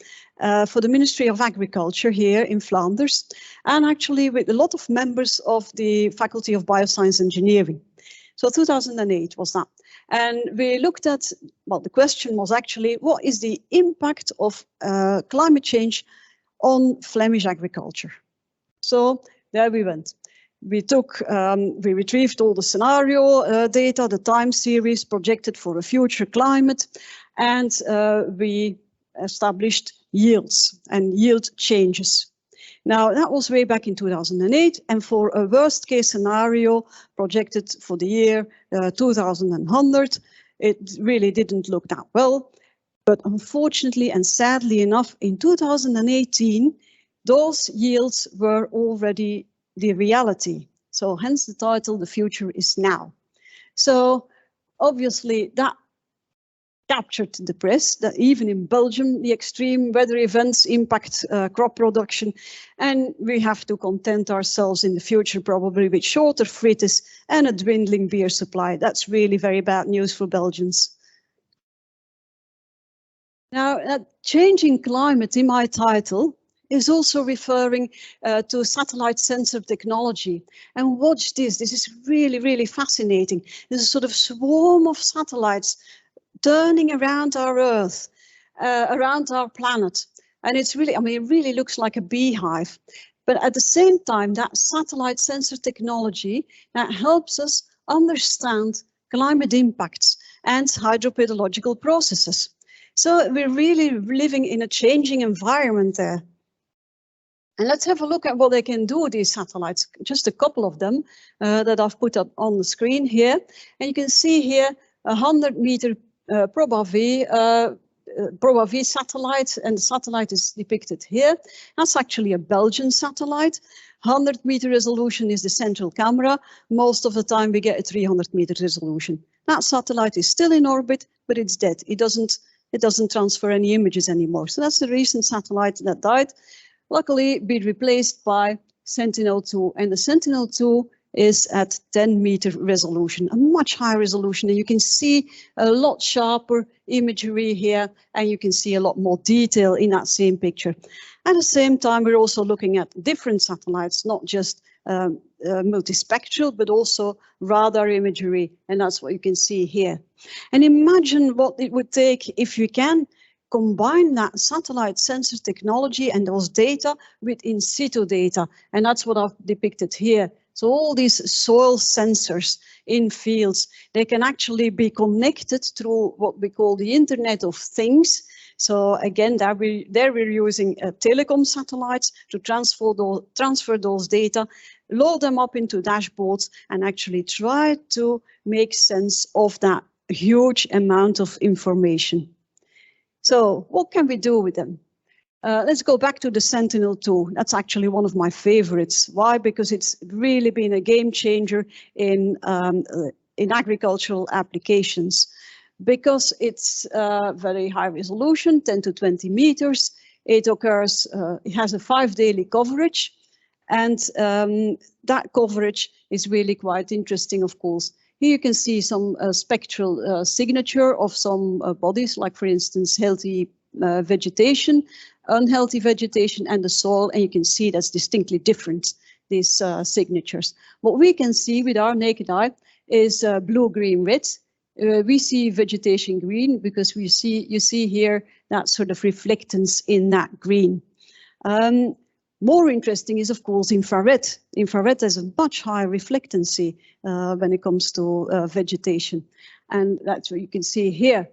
of Agriculture here in Flanders, and actually with a lot of members of the Faculty of Bioscience Engineering. So 2008 was that. And we looked at, well, the question was actually, what is the impact of climate change on Flemish agriculture? So there we went. We retrieved all the scenario data, the time series projected for a future climate, and we established yields and yield changes. Now, that was way back in 2008, and for a worst case scenario projected for the year 2100, it really didn't look that well. But unfortunately and sadly enough, in 2018, those yields were already the reality. So hence the title, The Future is Now. So obviously that captured the press, that even in Belgium, the extreme weather events impact crop production, and we have to content ourselves in the future probably with shorter fritters and a dwindling beer supply. That's really very bad news for Belgians. Now, changing climate in my title is also referring to satellite sensor technology. And watch this, this is really, really fascinating. There's a sort of swarm of satellites turning around our Earth, around our planet. And it's really, I mean, it really looks like a beehive. But at the same time, that satellite sensor technology that helps us understand climate impacts and hydropedological processes. So we're really living in a changing environment there. And let's have a look at what they can do, these satellites, just a couple of them that I've put up on the screen here. And you can see here a 100-meter Prof satellite, and the satellite is depicted here. That's actually a Belgian satellite. 100-meter resolution is the central camera. Most of the time we get a 300-meter resolution. That satellite is still in orbit, but it's dead. It doesn't it doesn't transfer any images anymore. So that's the recent satellite that died. Luckily, be replaced by Sentinel-2, and the Sentinel-2 is at 10-meter resolution, a much higher resolution, and you can see a lot sharper imagery here, and you can see a lot more detail in that same picture. At the same time, we're also looking at different satellites, not just multispectral, but also radar imagery, and that's what you can see here. And imagine what it would take if you can combine that satellite sensor technology and those data with in situ data, and that's what I've depicted here. So all these soil sensors in fields, they can actually be connected through what we call the Internet of Things. So again, there we're using telecom satellites to transfer those data, load them up into dashboards, and actually try to make sense of that huge amount of information. So what can we do with them? Let's go back to the Sentinel-2. That's actually one of my favorites. Why? Because it's really been a game changer in agricultural applications. Because it's very high resolution, 10 to 20 meters. It occurs, it has a 5 daily coverage. And that coverage is really quite interesting, of course. Here you can see some spectral signature of some bodies, like for instance, healthy vegetation, unhealthy vegetation, and the soil, and you can see that's distinctly different, these signatures. What we can see with our naked eye is blue, green, red. We see vegetation green because you see here that sort of reflectance in that green. More interesting is, of course, infrared. Infrared has a much higher reflectancy when it comes to vegetation, and that's what you can see here.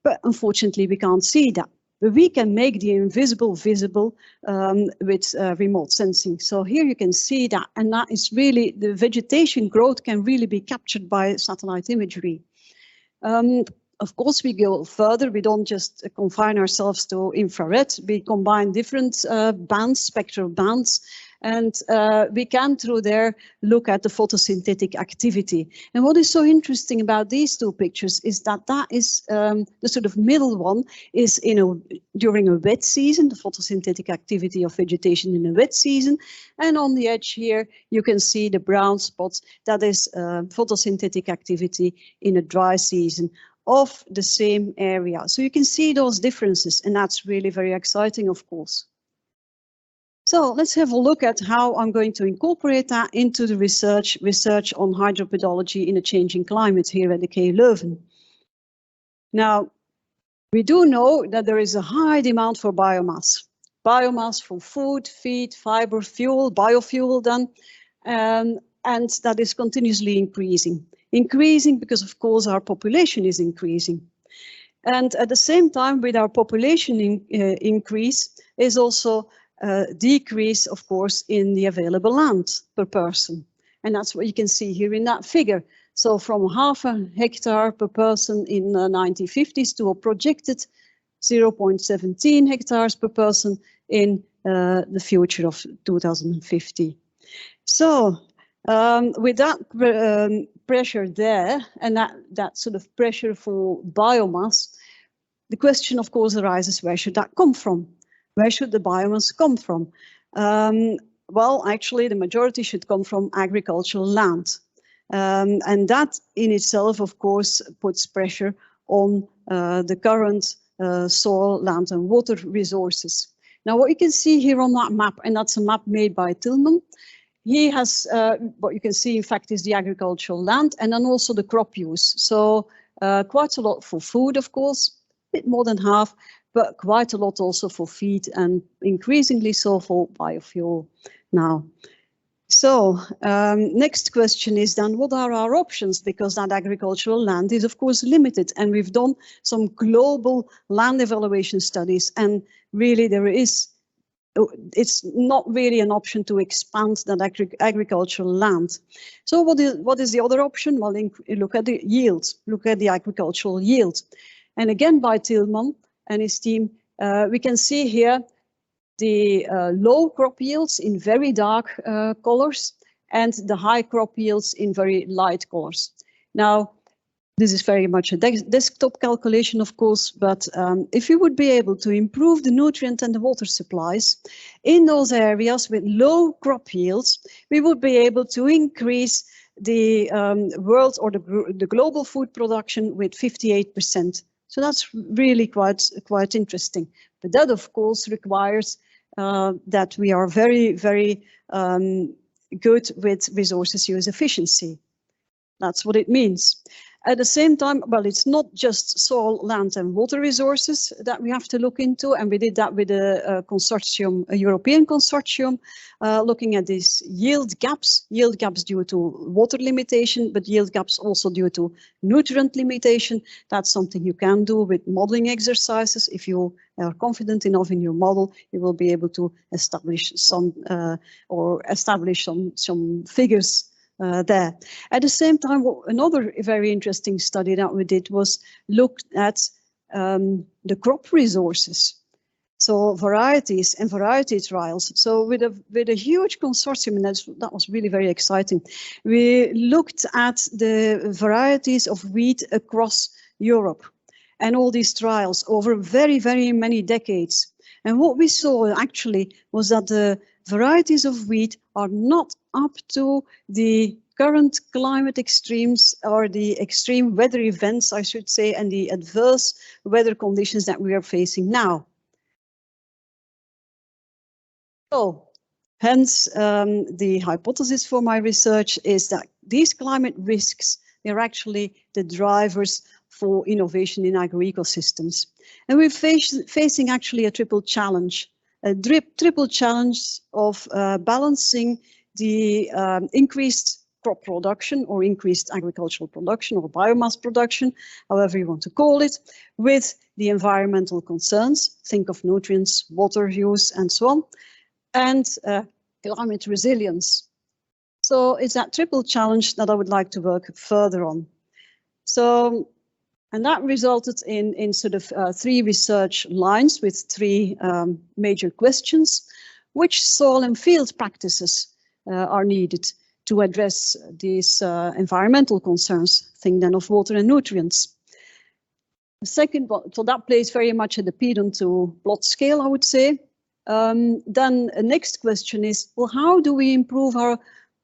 But unfortunately, we can't see that. But we can make the invisible visible with remote sensing. So here you can see that, and that is really, the vegetation growth can really be captured by satellite imagery. Of course, we go further. We don't just confine ourselves to infrared. We combine different bands, spectral bands, and we can through there look at the photosynthetic activity. And what is so interesting about these two pictures is that that is the sort of middle one is during a wet season, the photosynthetic activity of vegetation in a wet season. And on the edge here, you can see the brown spots. That is photosynthetic activity in a dry season of the same area. So you can see those differences, and that's really very exciting, of course. So let's have a look at how I'm going to incorporate that into the research on hydropedology in a changing climate here at the KU Leuven. Now, we do know that there is a high demand for biomass. Biomass for food, feed, fiber, fuel, biofuel then, and that is continuously increasing. Increasing because, of course, our population is increasing. And at the same time, with our population increase is also decrease, of course, in the available land per person. And that's what you can see here in that figure. So from 0.5 hectare per person in the 1950s to a projected 0.17 hectares per person in the future of 2050. So with that pressure there, and that sort of pressure for biomass, the question, of course, arises, where should that come from? Where should the biomass come from? Well, actually, the majority should come from agricultural land. And that in itself, of course, puts pressure on the current soil, land and water resources. Now, what you can see here on that map, and that's a map made by Tillman, he has, what you can see, in fact, is the agricultural land and then also the crop use. So quite a lot for food, of course, a bit more than half, but quite a lot also for feed and increasingly so for biofuel now. So next question is then, what are our options? Because that agricultural land is, of course, limited, and we've done some global land evaluation studies, and really it's not really an option to expand that agricultural land. So what is the other option? Well, look at the yields, look at the agricultural yield. And again, by Tillman and his team, we can see here the low crop yields in very dark colors and the high crop yields in very light colors. Now, This is very much a desktop calculation, of course, but if we would be able to improve the nutrient and the water supplies in those areas with low crop yields, we would be able to increase the world or the global food production with 58%. So that's really quite interesting. But that, of course, requires that we are very, very good with resources use efficiency. That's what it means. At the same time, well, it's not just soil, land and water resources that we have to look into, and we did that with a consortium, a European consortium, looking at these yield gaps due to water limitation, but yield gaps also due to nutrient limitation. That's something you can do with modeling exercises. If you are confident enough in your model, you will be able to establish some some figures there. At the same time, another very interesting study that we did was look at the crop resources, so varieties and variety trials. So with a huge consortium, and that was really very exciting. We looked at the varieties of wheat across Europe and all these trials over very, very many decades. And what we saw actually was that the varieties of wheat are not up to the current climate extremes or the extreme weather events, I should say, and the adverse weather conditions that we are facing now. So, hence, the hypothesis for my research is that these climate risks, they're actually the drivers for innovation in agroecosystems. And we're facing actually a triple challenge. A triple challenge of balancing the increased crop production or increased agricultural production or biomass production, however you want to call it, with the environmental concerns, think of nutrients, water use and so on, and climate resilience. So it's that triple challenge that I would like to work further on. So, and that resulted in sort of 3 research lines with 3 major questions. Which soil and field practices are needed to address these environmental concerns? Think then of water and nutrients. The second one, so that plays very much at the pedon to plot scale, I would say. Then the next question is, well, how do we improve our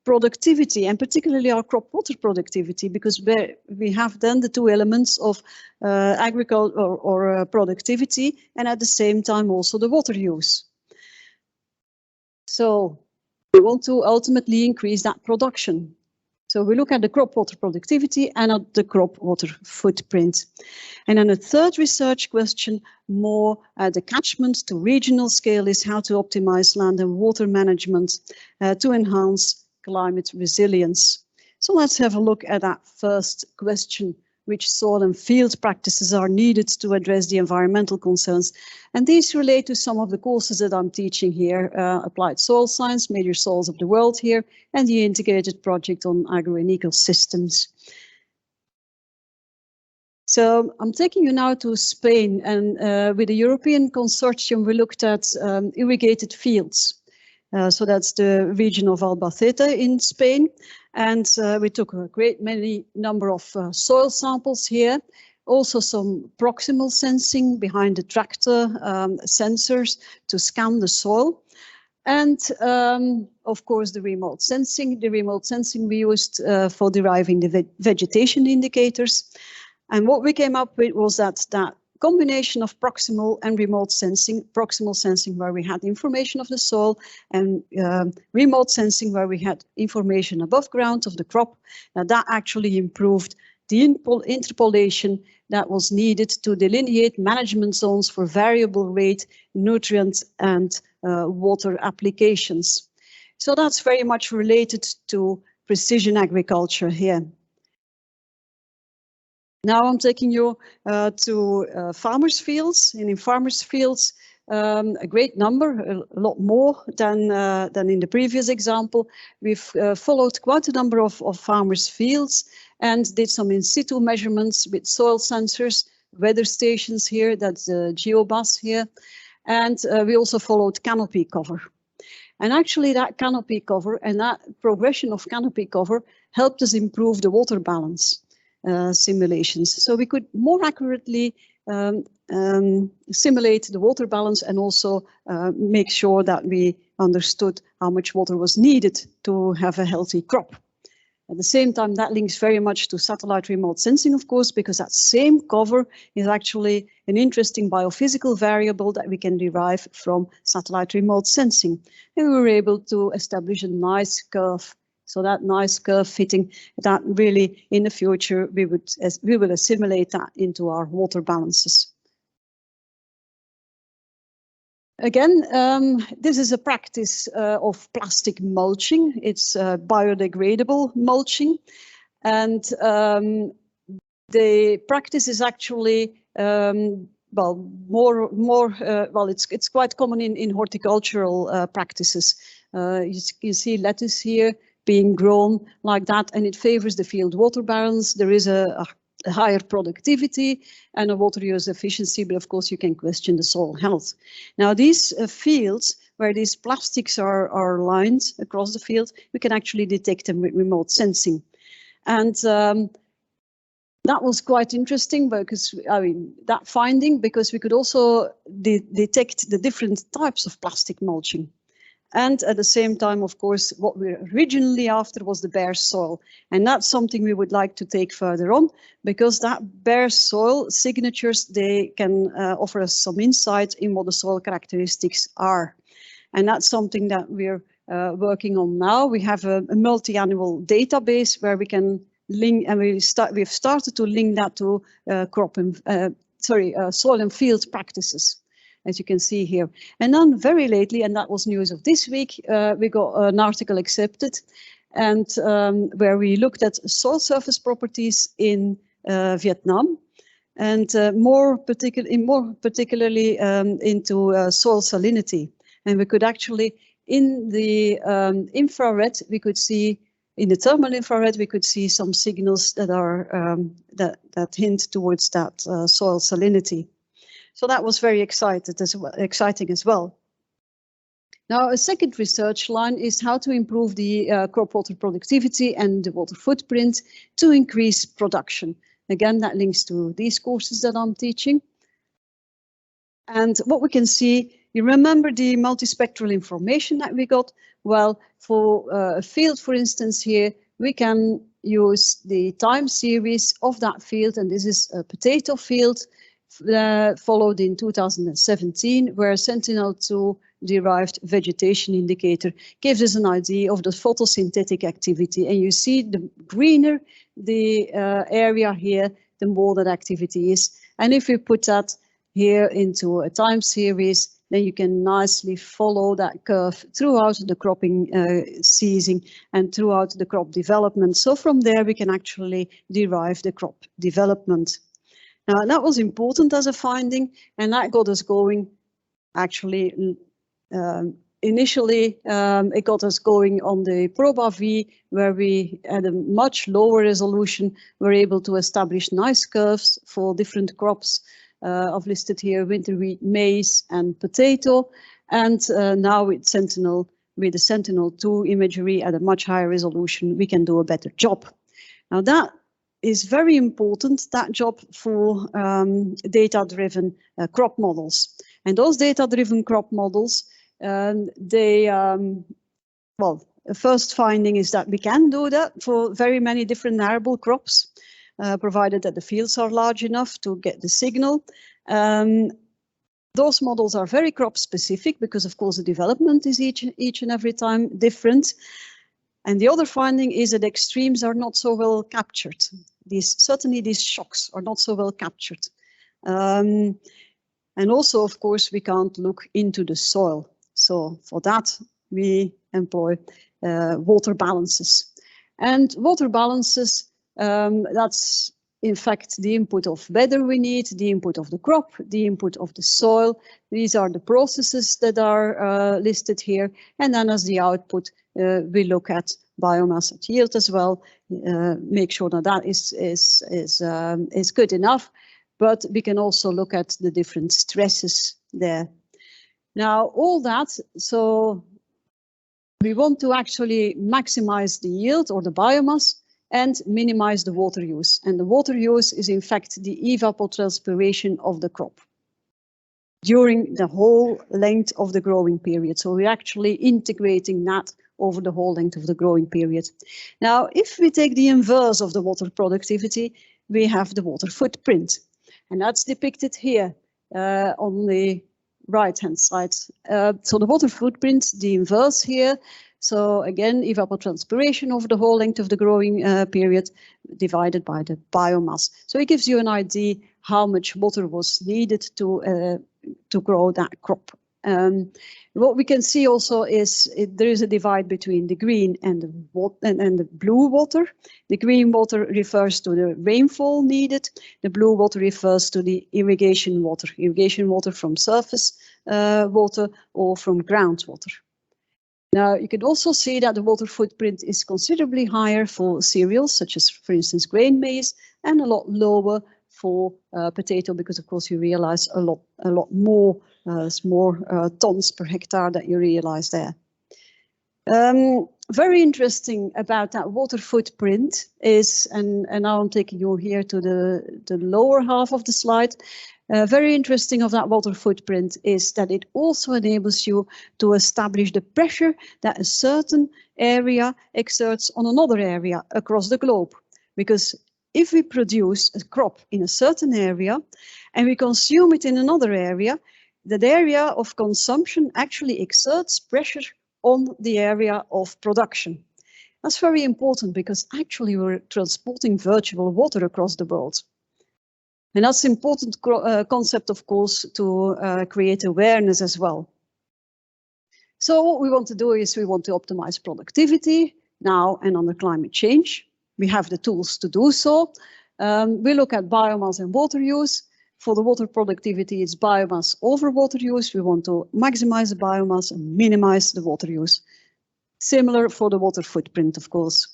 productivity, and particularly our crop water productivity, because we have then the 2 elements of agriculture or productivity, and at the same time also the water use. So we want to ultimately increase that production. So we look at the crop water productivity and at the crop water footprint. And then a third research question, more at the catchment to regional scale, is how to optimize land and water management to enhance climate resilience. So let's have a look at that first question. Which soil and field practices are needed to address the environmental concerns? And these relate to some of the courses that I'm teaching here, Applied Soil Science, Major Soils of the World here, and the integrated project on agro and ecosystems. So I'm taking you now to Spain, and with the European consortium, we looked at irrigated fields. So that's the region of Albacete in Spain. And we took a great many number of soil samples here, also some proximal sensing behind the tractor sensors to scan the soil. And of course, the remote sensing. The remote sensing we used for deriving the vegetation indicators. And what we came up with was that combination of proximal and remote sensing, proximal sensing where we had information of the soil, and remote sensing where we had information above ground of the crop. Now that actually improved the interpolation that was needed to delineate management zones for variable rate, nutrient and water applications. So that's very much related to precision agriculture here. Now I'm taking you to farmers' fields, and in farmers' fields, a great number, a lot more than in the previous example. We've followed quite a number of farmers' fields and did some in situ measurements with soil sensors, weather stations here, that's the GeoBus here, and we also followed canopy cover. And actually that canopy cover and that progression of canopy cover helped us improve the water balance. simulations. So we could more accurately simulate the water balance and also make sure that we understood how much water was needed to have a healthy crop. At the same time, that links very much to satellite remote sensing, of course, because that same cover is actually an interesting biophysical variable that we can derive from satellite remote sensing. And we were able to establish a nice curve. So that nice curve fitting, that really in the future, we will assimilate that into our water balances. Again, this is a practice of plastic mulching. It's biodegradable mulching. And the practice is actually, well, it's quite common in horticultural practices. You see lettuce here being grown like that, and it favors the field water balance. There is a higher productivity and a water use efficiency, but of course you can question the soil health. Now these fields where these plastics are lined across the field, we can actually detect them with remote sensing. And that was quite interesting because, I mean, that finding, because we could also detect the different types of plastic mulching. And at the same time, of course, what we were originally after was the bare soil. And that's something we would like to take further on, because that bare soil signatures, they can offer us some insight in what the soil characteristics are. And that's something that we're working on now. We have a multi-annual database where we can link, and we've started to link that to soil and field practices, as you can see here. And then very lately, and that was news of this week, we got an article accepted, and where we looked at soil surface properties in Vietnam, and more particularly into soil salinity. And we could actually, in the infrared, we could see, in the thermal infrared, we could see some signals that are that hint towards that soil salinity. So that was very exciting as well. Now, a second research line is how to improve the crop water productivity and the water footprint to increase production. Again, that links to these courses that I'm teaching. And what we can see, you remember the multispectral information that we got? Well, for a field, for instance, here, we can use the time series of that field, and this is a potato field, followed in 2017, where Sentinel-2 derived vegetation indicator gives us an idea of the photosynthetic activity. And you see, the greener the area here, the more that activity is. And if we put that here into a time series, then you can nicely follow that curve throughout the cropping season and throughout the crop development. So from there, we can actually derive the crop development. Now, that was important as a finding, and that got us going. Actually, initially, it got us going on the ProbaV, where we at a much lower resolution were able to establish nice curves for different crops. I've listed here winter wheat, maize, and potato. And now with Sentinel, with the Sentinel-2 imagery at a much higher resolution, we can do a better job. Now that is very important, that job for data-driven crop models. And those data-driven crop models, well, the first finding is that we can do that for very many different arable crops, provided that the fields are large enough to get the signal. Those models are very crop specific because, of course, the development is each and every time different. And the other finding is that extremes are not so well captured. Certainly these shocks are not so well captured. And also, of course, we can't look into the soil. So for that, we employ water balances. And water balances, that's in fact the input of weather we need, the input of the crop, the input of the soil. These are the processes that are listed here. And then as the output, we look at biomass at yield as well, make sure that that is good enough. But we can also look at the different stresses there. Now, all that, so we want to actually maximize the yield or the biomass. and minimize the water use. And the water use is in fact the evapotranspiration of the crop during the whole length of the growing period. So we're actually integrating that over the whole length of the growing period. Now, if we take the inverse of the water productivity, we have the water footprint. And that's depicted here on the right-hand side. So the water footprint, the inverse here. So again, evapotranspiration over the whole length of the growing period divided by the biomass. So it gives you an idea how much water was needed to grow that crop. What we can see also is there is a divide between the green and the blue water. The green water refers to the rainfall needed. The blue water refers to the irrigation water from surface water or from groundwater. Now, you can also see that the water footprint is considerably higher for cereals, such as, for instance, grain maize, and a lot lower for potato, because of course you realize a lot more tons per hectare that you realize there. Very interesting about that water footprint is, and now I'm taking you here to the lower half of the slide. Very interesting of that water footprint is that it also enables you to establish the pressure that a certain area exerts on another area across the globe. Because if we produce a crop in a certain area and we consume it in another area, that area of consumption actually exerts pressure on the area of production. That's very important because actually we're transporting virtual water across the world. And that's an important concept, of course, to create awareness as well. So what we want to do is we want to optimize productivity now and under climate change. We have the tools to do so. We look at biomass and water use. For the water productivity, it's biomass over water use. We want to maximize the biomass and minimize the water use. Similar for the water footprint, of course.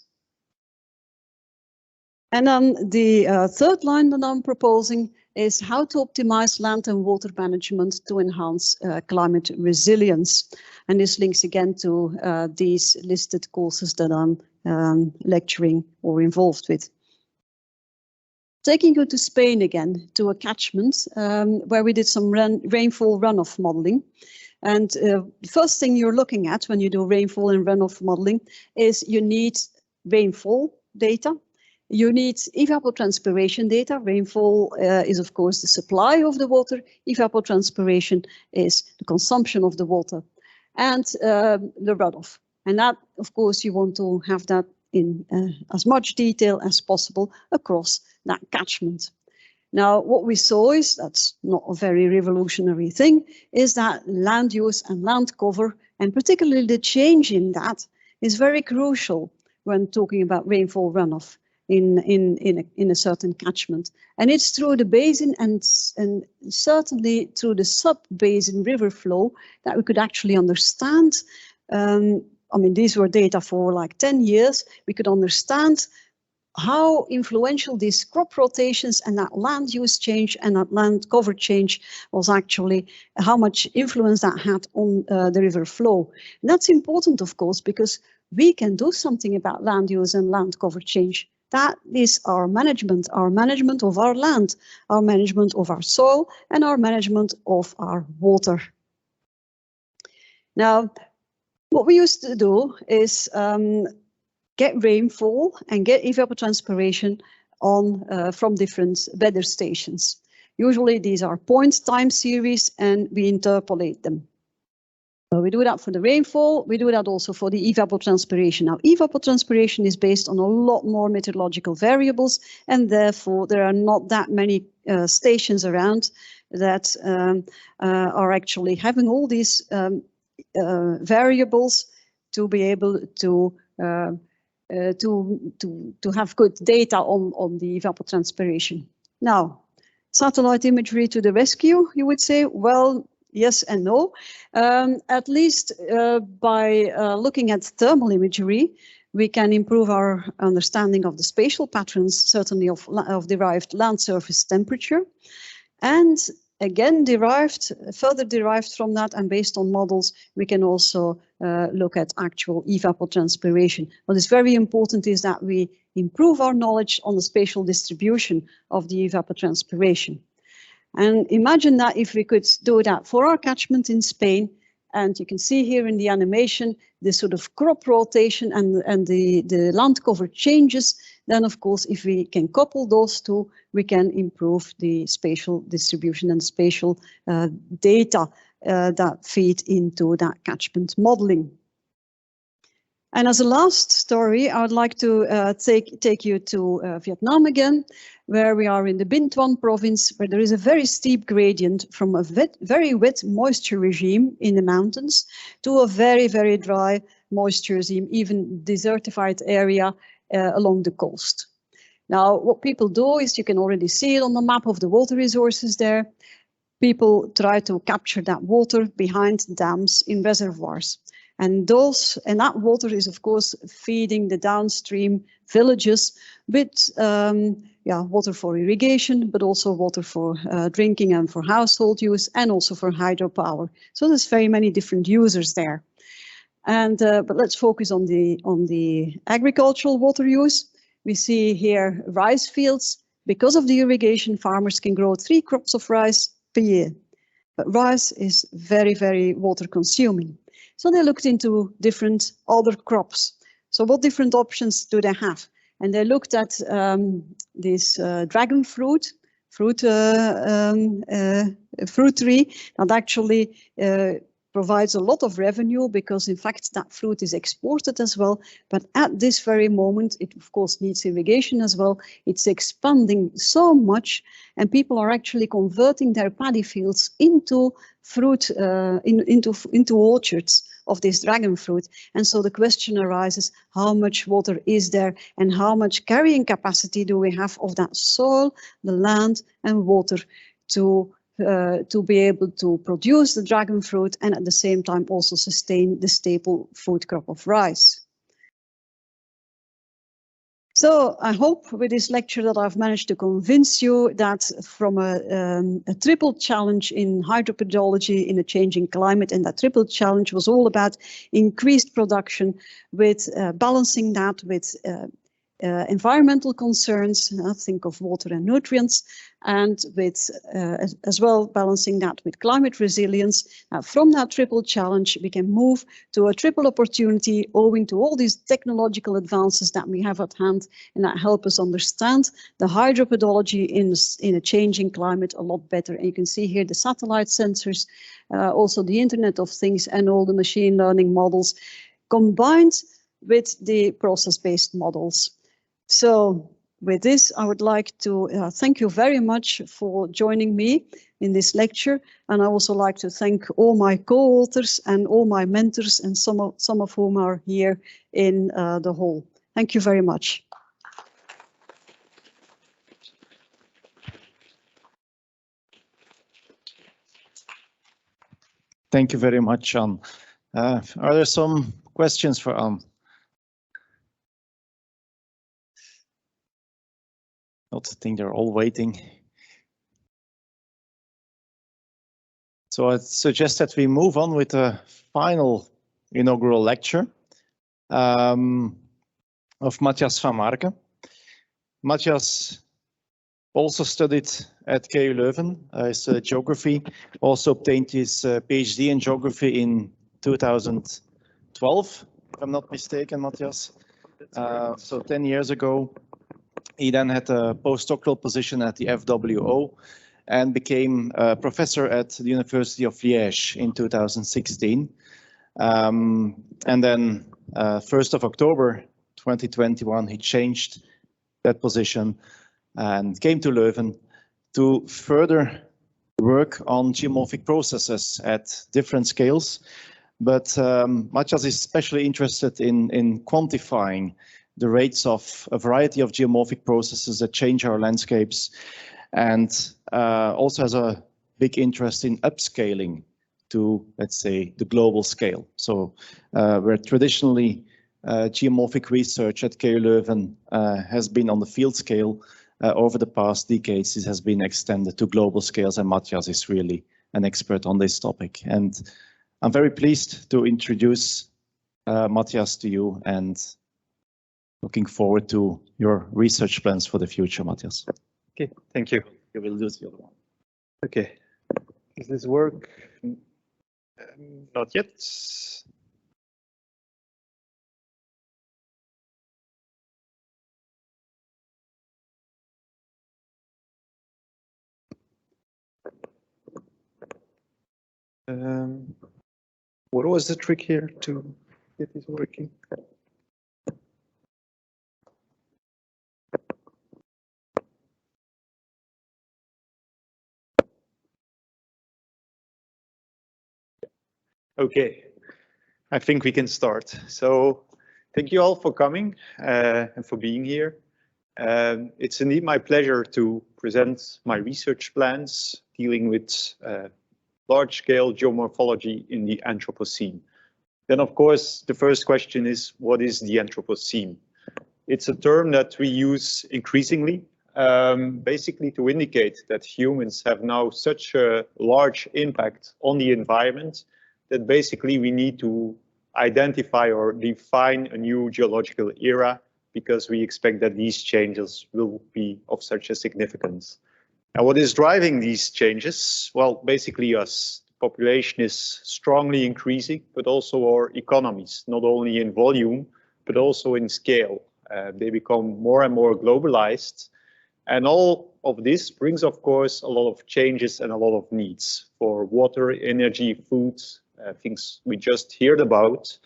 And then the third line that I'm proposing is how to optimize land and water management to enhance climate resilience. And this links again to these listed courses that I'm lecturing or involved with. Taking you to Spain again, to a catchment where we did some rainfall runoff modeling. And the first thing you're looking at when you do rainfall and runoff modeling is you need rainfall data. You need evapotranspiration data. Rainfall is, of course, the supply of the water. Evapotranspiration is the consumption of the water. And the runoff. And that, of course, you want to have that in as much detail as possible across that catchment. Now, what we saw is, that's not a very revolutionary thing, is that land use and land cover, and particularly the change in that, is very crucial when talking about rainfall runoff in a certain catchment. And it's through the basin and certainly through the sub-basin river flow that we could actually understand. I mean, these were data for like 10 years. We could understand how influential these crop rotations and that land use change and that land cover change was actually, how much influence that had on the river flow. And that's important, of course, because we can do something about land use and land cover change. That is our management of our land, our management of our soil, and our management of our water. Now, what we used to do is get rainfall and get evapotranspiration on from different weather stations. Usually these are point time series and we interpolate them. So we do that for the rainfall, we do that also for the evapotranspiration. Now, evapotranspiration is based on a lot more meteorological variables, and therefore there are not that many stations around that are actually having all these variables to be able to have good data on the evapotranspiration. Now, satellite imagery to the rescue, you would say. Well, yes and no. At least by looking at thermal imagery, we can improve our understanding of the spatial patterns, certainly of derived land surface temperature. And again, further derived from that and based on models, we can also look at actual evapotranspiration. What is very important is that we improve our knowledge on the spatial distribution of the evapotranspiration. And imagine that if we could do that for our catchment in Spain, and you can see here in the animation, this sort of crop rotation and the land cover changes, then of course, if we can couple those two, we can improve the spatial distribution and spatial data that feed into that catchment modeling. And as a last story, I would like to take you to Vietnam again, where we are in the Binh Thuan province, where there is a very steep gradient from a very wet moisture regime in the mountains to a very, very dry moisture regime, even desertified area along the coast. Now, what people do is, you can already see it on the map of the water resources there. People try to capture that water behind dams in reservoirs. And that water is, of course, feeding the downstream villages with water for irrigation, but also water for drinking and for household use, and also for hydropower. So there's very many different users there. And but let's focus on the agricultural water use. We see here rice fields. Because of the irrigation, farmers can grow 3 crops of rice per year. But rice is very, very water consuming. So they looked into different other crops. So what different options do they have? And they looked at this dragon fruit tree that actually provides a lot of revenue, because in fact that fruit is exported as well. But at this very moment, it of course needs irrigation as well. It's expanding so much, and people are actually converting their paddy fields into fruit, into orchards of this dragon fruit. And so the question arises, how much water is there, and how much carrying capacity do we have of that soil, the land and water to be able to produce the dragon fruit, and at the same time also sustain the staple food crop of rice. So I hope with this lecture that I've managed to convince you that from a triple challenge in hydropedology in a changing climate, and that triple challenge was all about increased production with balancing that with environmental concerns, think of water and nutrients, and with as well balancing that with climate resilience. From that triple challenge, we can move to a triple opportunity owing to all these technological advances that we have at hand, and that help us understand the hydropedology in a changing climate a lot better. And you can see here the satellite sensors, also the Internet of Things, and all the machine learning models combined with the process-based models. So with this, I would like to thank you very much for joining me in this lecture. And I also like to thank all my co-authors and all my mentors, and some of whom are here in the hall. Thank you very much. Thank you very much, Anne. Are there some questions for Anne? I think they're all waiting. So I suggest that we move on with the final inaugural lecture of Matthias Vanmaercke. Matthias also studied at KU Leuven, studied geography, also obtained his PhD in geography in 2012, if I'm not mistaken, Matthias. So 10 years ago. He then had a postdoctoral position at the FWO and became a professor at the University of Liège in 2016. And then 1st of October 2021, he changed that position and came to Leuven to further work on geomorphic processes at different scales. But Matthias is especially interested in quantifying the rates of a variety of geomorphic processes that change our landscapes, and also has a big interest in upscaling to, let's say, the global scale. So where traditionally geomorphic research at KU Leuven has been on the field scale, over the past decades it has been extended to global scales, and Matthias is really an expert on this topic. And I'm very pleased to introduce Matthias to you, and looking forward to your research plans for the future, Matthias. Okay, thank you. You will do the other one. Okay, does this work? Not yet. What was the trick here to get this working? Okay, I think we can start. So thank you all for coming and for being here. It's indeed my pleasure to present my research plans dealing with large-scale geomorphology in the Anthropocene. Then, of course, the first question is, what is the Anthropocene? It's a term that we use increasingly, basically to indicate that humans have now such a large impact on the environment that basically we need to identify or define a new geological era because we expect that these changes will be of such a significance. And what is driving these changes? Well, basically us. The population is strongly increasing, but also our economies, not only in volume, but also in scale. They become more and more globalized. And all of this brings, of course, a lot of changes and a lot of needs for water, energy, food, things we just heard about.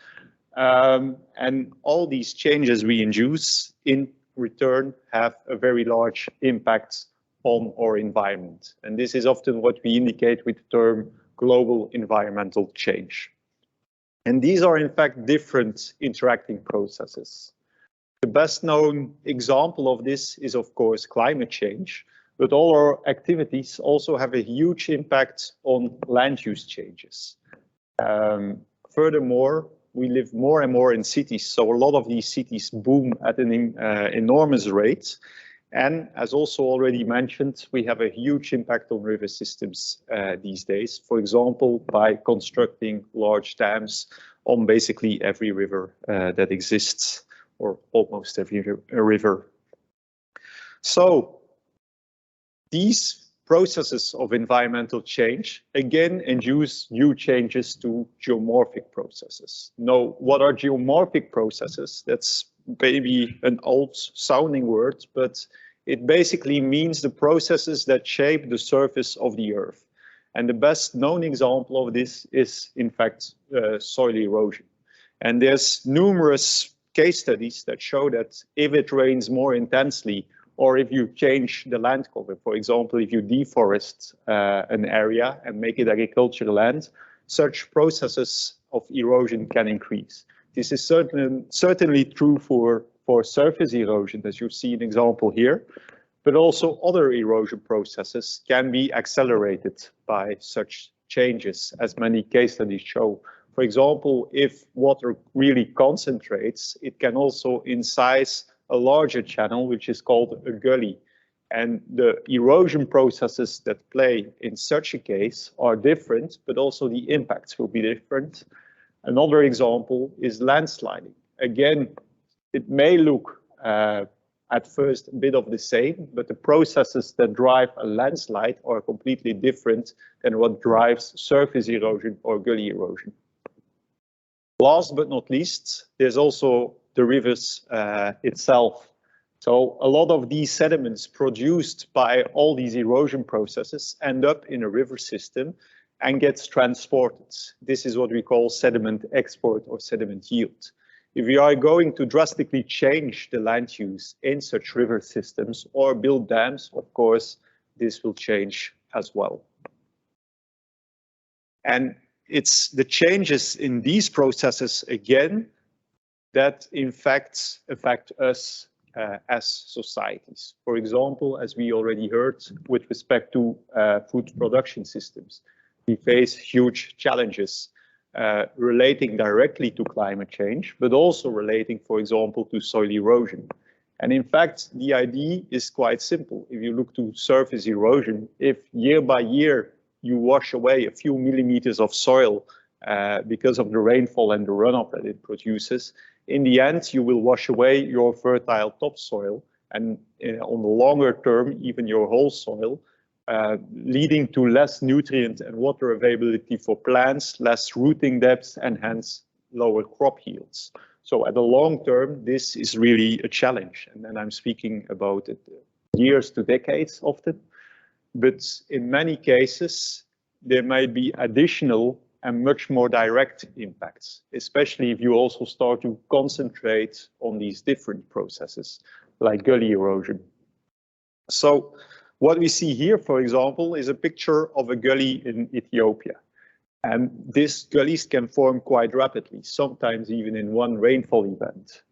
And all these changes we induce in return have a very large impact on our environment. And this is often what we indicate with the term global environmental change. And these are in fact different interacting processes. The best known example of this is of course climate change, but all our activities also have a huge impact on land use changes. Furthermore, we live more and more in cities, so a lot of these cities boom at an enormous rate. And as also already mentioned, we have a huge impact on river systems these days, for example, by constructing large dams on basically every river that exists, or almost every river. So these processes of environmental change again induce new changes to geomorphic processes. Now, what are geomorphic processes? That's maybe an old sounding word, but it basically means the processes that shape the surface of the earth. And the best known example of this is in fact soil erosion. And there's numerous case studies that show that if it rains more intensely, or if you change the land cover, for example, if you deforest an area and make it agricultural land, such processes of erosion can increase. This is certainly true for surface erosion, as you see an example here, but also other erosion processes can be accelerated by such changes, as many case studies show. For example, if water really concentrates, it can also incise a larger channel, which is called a gully. And the erosion processes that play in such a case are different, but also the impacts will be different. Another example is landsliding. Again, it may look at first a bit of the same, but the processes that drive a landslide are completely different than what drives surface erosion or gully erosion. Last but not least, there's also the rivers itself. So a lot of these sediments produced by all these erosion processes end up in a river system and gets transported. This is what we call sediment export or sediment yield. If we are going to drastically change the land use in such river systems or build dams, of course, this will change as well. And it's the changes in these processes, again, that in fact affect us as societies. For example, as we already heard, with respect to food production systems, we face huge challenges relating directly to climate change, but also relating, for example, to soil erosion. And in fact, the idea is quite simple. If you look to surface erosion, if year by year you wash away a few millimeters of soil because of the rainfall and the runoff that it produces, In the end, you will wash away your fertile topsoil and on the longer term, even your whole soil, leading to less nutrient and water availability for plants, less rooting depth, and hence lower crop yields. So at the long term, this is really a challenge. And then I'm speaking about it years to decades often. But in many cases, there might be additional and much more direct impacts, especially if you also start to concentrate on these different processes, like gully erosion. So what we see here, for example, is a picture of a gully in Ethiopia. And these gullies can form quite rapidly, sometimes even in one rainfall event.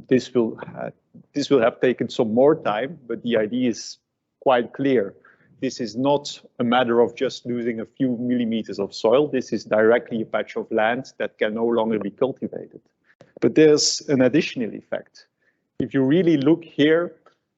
This will have taken some more time, but the idea is quite clear. This is not a matter of just losing a few millimeters of soil. This is directly a patch of land that can no longer be cultivated. But there's an additional effect. If you really look here,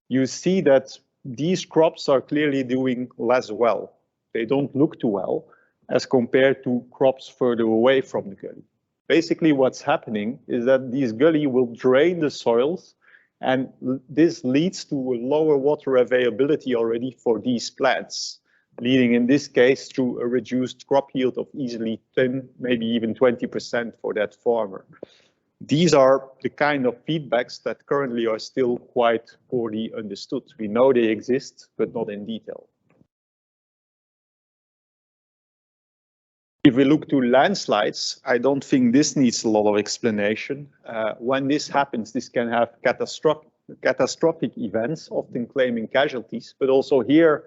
you see that these crops are clearly doing less well. They don't look too well as compared to crops further away from the gully. Basically, what's happening is that these gully will drain the soils, and this leads to a lower water availability already for these plants, leading in this case to a reduced crop yield of easily 10, maybe even 20% for that farmer. These are the kind of feedbacks that currently are still quite poorly understood. We know they exist, but not in detail. If we look to landslides, I don't think this needs a lot of explanation. When this happens, this can have catastrophic events, often claiming casualties, but also here,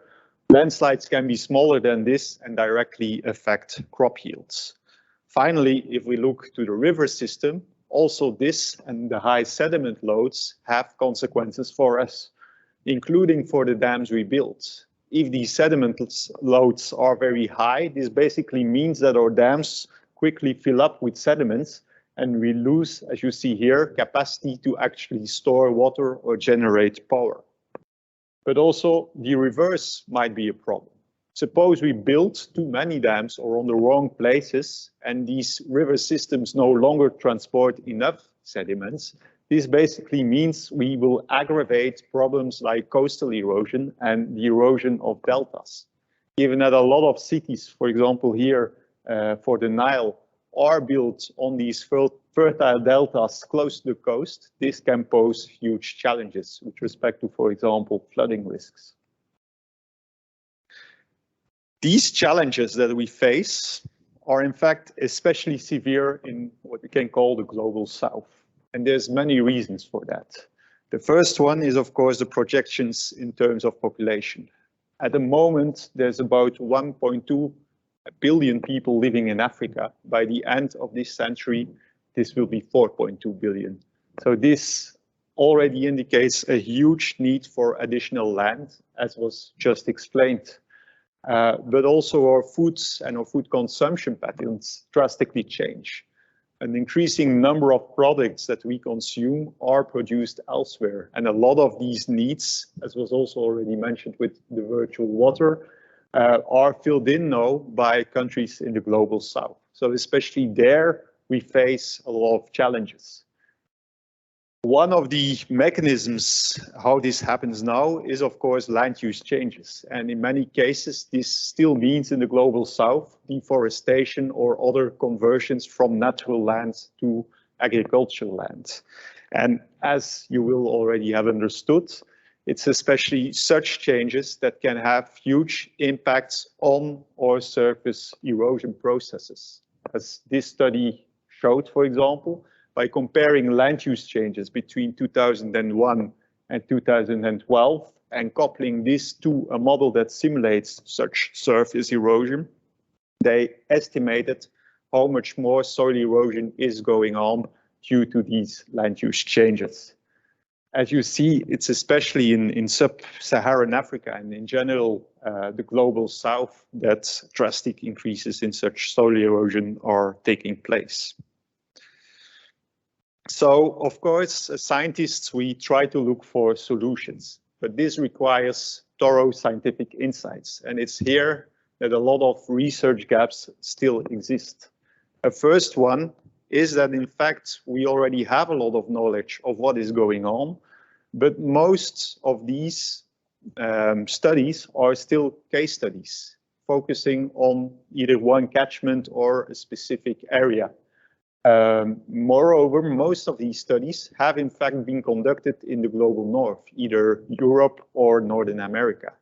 landslides can be smaller than this and directly affect crop yields. Finally, if we look to the river system, also this and the high sediment loads have consequences for us, including for the dams we built. If these sediment loads are very high, this basically means that our dams quickly fill up with sediments and we lose, as you see here, capacity to actually store water or generate power. But also the reverse might be a problem. Suppose we build too many dams or on the wrong places and these river systems no longer transport enough sediments. This basically means we will aggravate problems like coastal erosion and the erosion of deltas. Given that a lot of cities, for example here for the Nile, are built on these fertile deltas close to the coast, this can pose huge challenges with respect to, for example, flooding risks. These challenges that we face are in fact especially severe in what we can call the global south. And there's many reasons for that. The first one is, of course, the projections in terms of population. At the moment, there's about 1.2 billion people living in Africa. By the end of this century, this will be 4.2 billion. So this already indicates a huge need for additional land, as was just explained. But also our foods and our food consumption patterns drastically change. An increasing number of products that we consume are produced elsewhere. And a lot of these needs, as was also already mentioned with the virtual water, are filled in now by countries in the global south. So especially there, we face a lot of challenges. One of the mechanisms how this happens now is, of course, land use changes. And in many cases, this still means in the global south, deforestation or other conversions from natural land to agricultural land. And as you will already have understood, it's especially such changes that can have huge impacts on our surface erosion processes. As this study showed, for example, by comparing land use changes between 2001 and 2012 and coupling this to a model that simulates such surface erosion, they estimated how much more soil erosion is going on due to these land use changes. As you see, it's especially in sub-Saharan Africa and in general the global south that drastic increases in such soil erosion are taking place. So, of course, as scientists, we try to look for solutions, but this requires thorough scientific insights. And it's here that a lot of research gaps still exist. A first one is that in fact we already have a lot of knowledge of what is going on, but most of these studies are still case studies, focusing on either one catchment or a specific area. Moreover, most of these studies have in fact been conducted in the global north, either Europe or Northern America.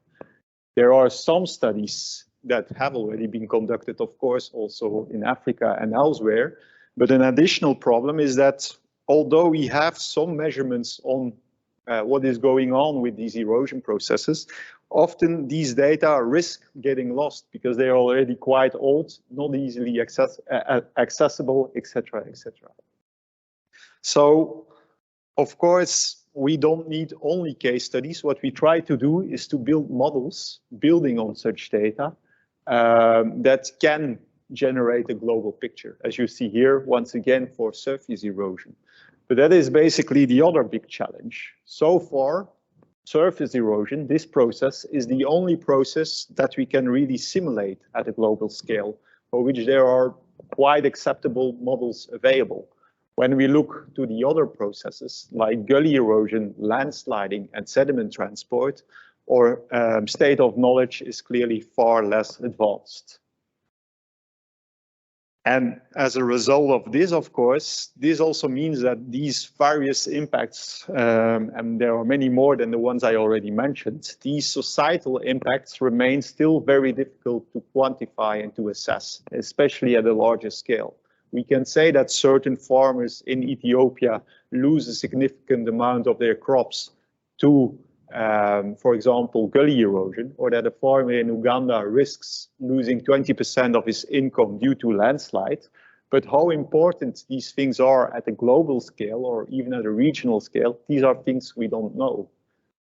There are some studies that have already been conducted, of course, also in Africa and elsewhere. But an additional problem is that although we have some measurements on what is going on with these erosion processes, often these data risk getting lost because they are already quite old, not easily accessible, etc., etc. So, of course, we don't need only case studies. What we try to do is to build models building on such data that can generate a global picture, as you see here, once again, for surface erosion. But that is basically the other big challenge. So far, surface erosion, this process, is the only process that we can really simulate at a global scale, for which there are quite acceptable models available. When we look to the other processes like gully erosion, landsliding, and sediment transport, our state of knowledge is clearly far less advanced. And as a result of this, of course, this also means that these various impacts, and there are many more than the ones I already mentioned, these societal impacts remain still very difficult to quantify and to assess, especially at a larger scale. We can say that certain farmers in Ethiopia lose a significant amount of their crops to, for example, gully erosion, or that a farmer in Uganda risks losing 20% of his income due to landslide. But how important these things are at a global scale or even at a regional scale, these are things we don't know.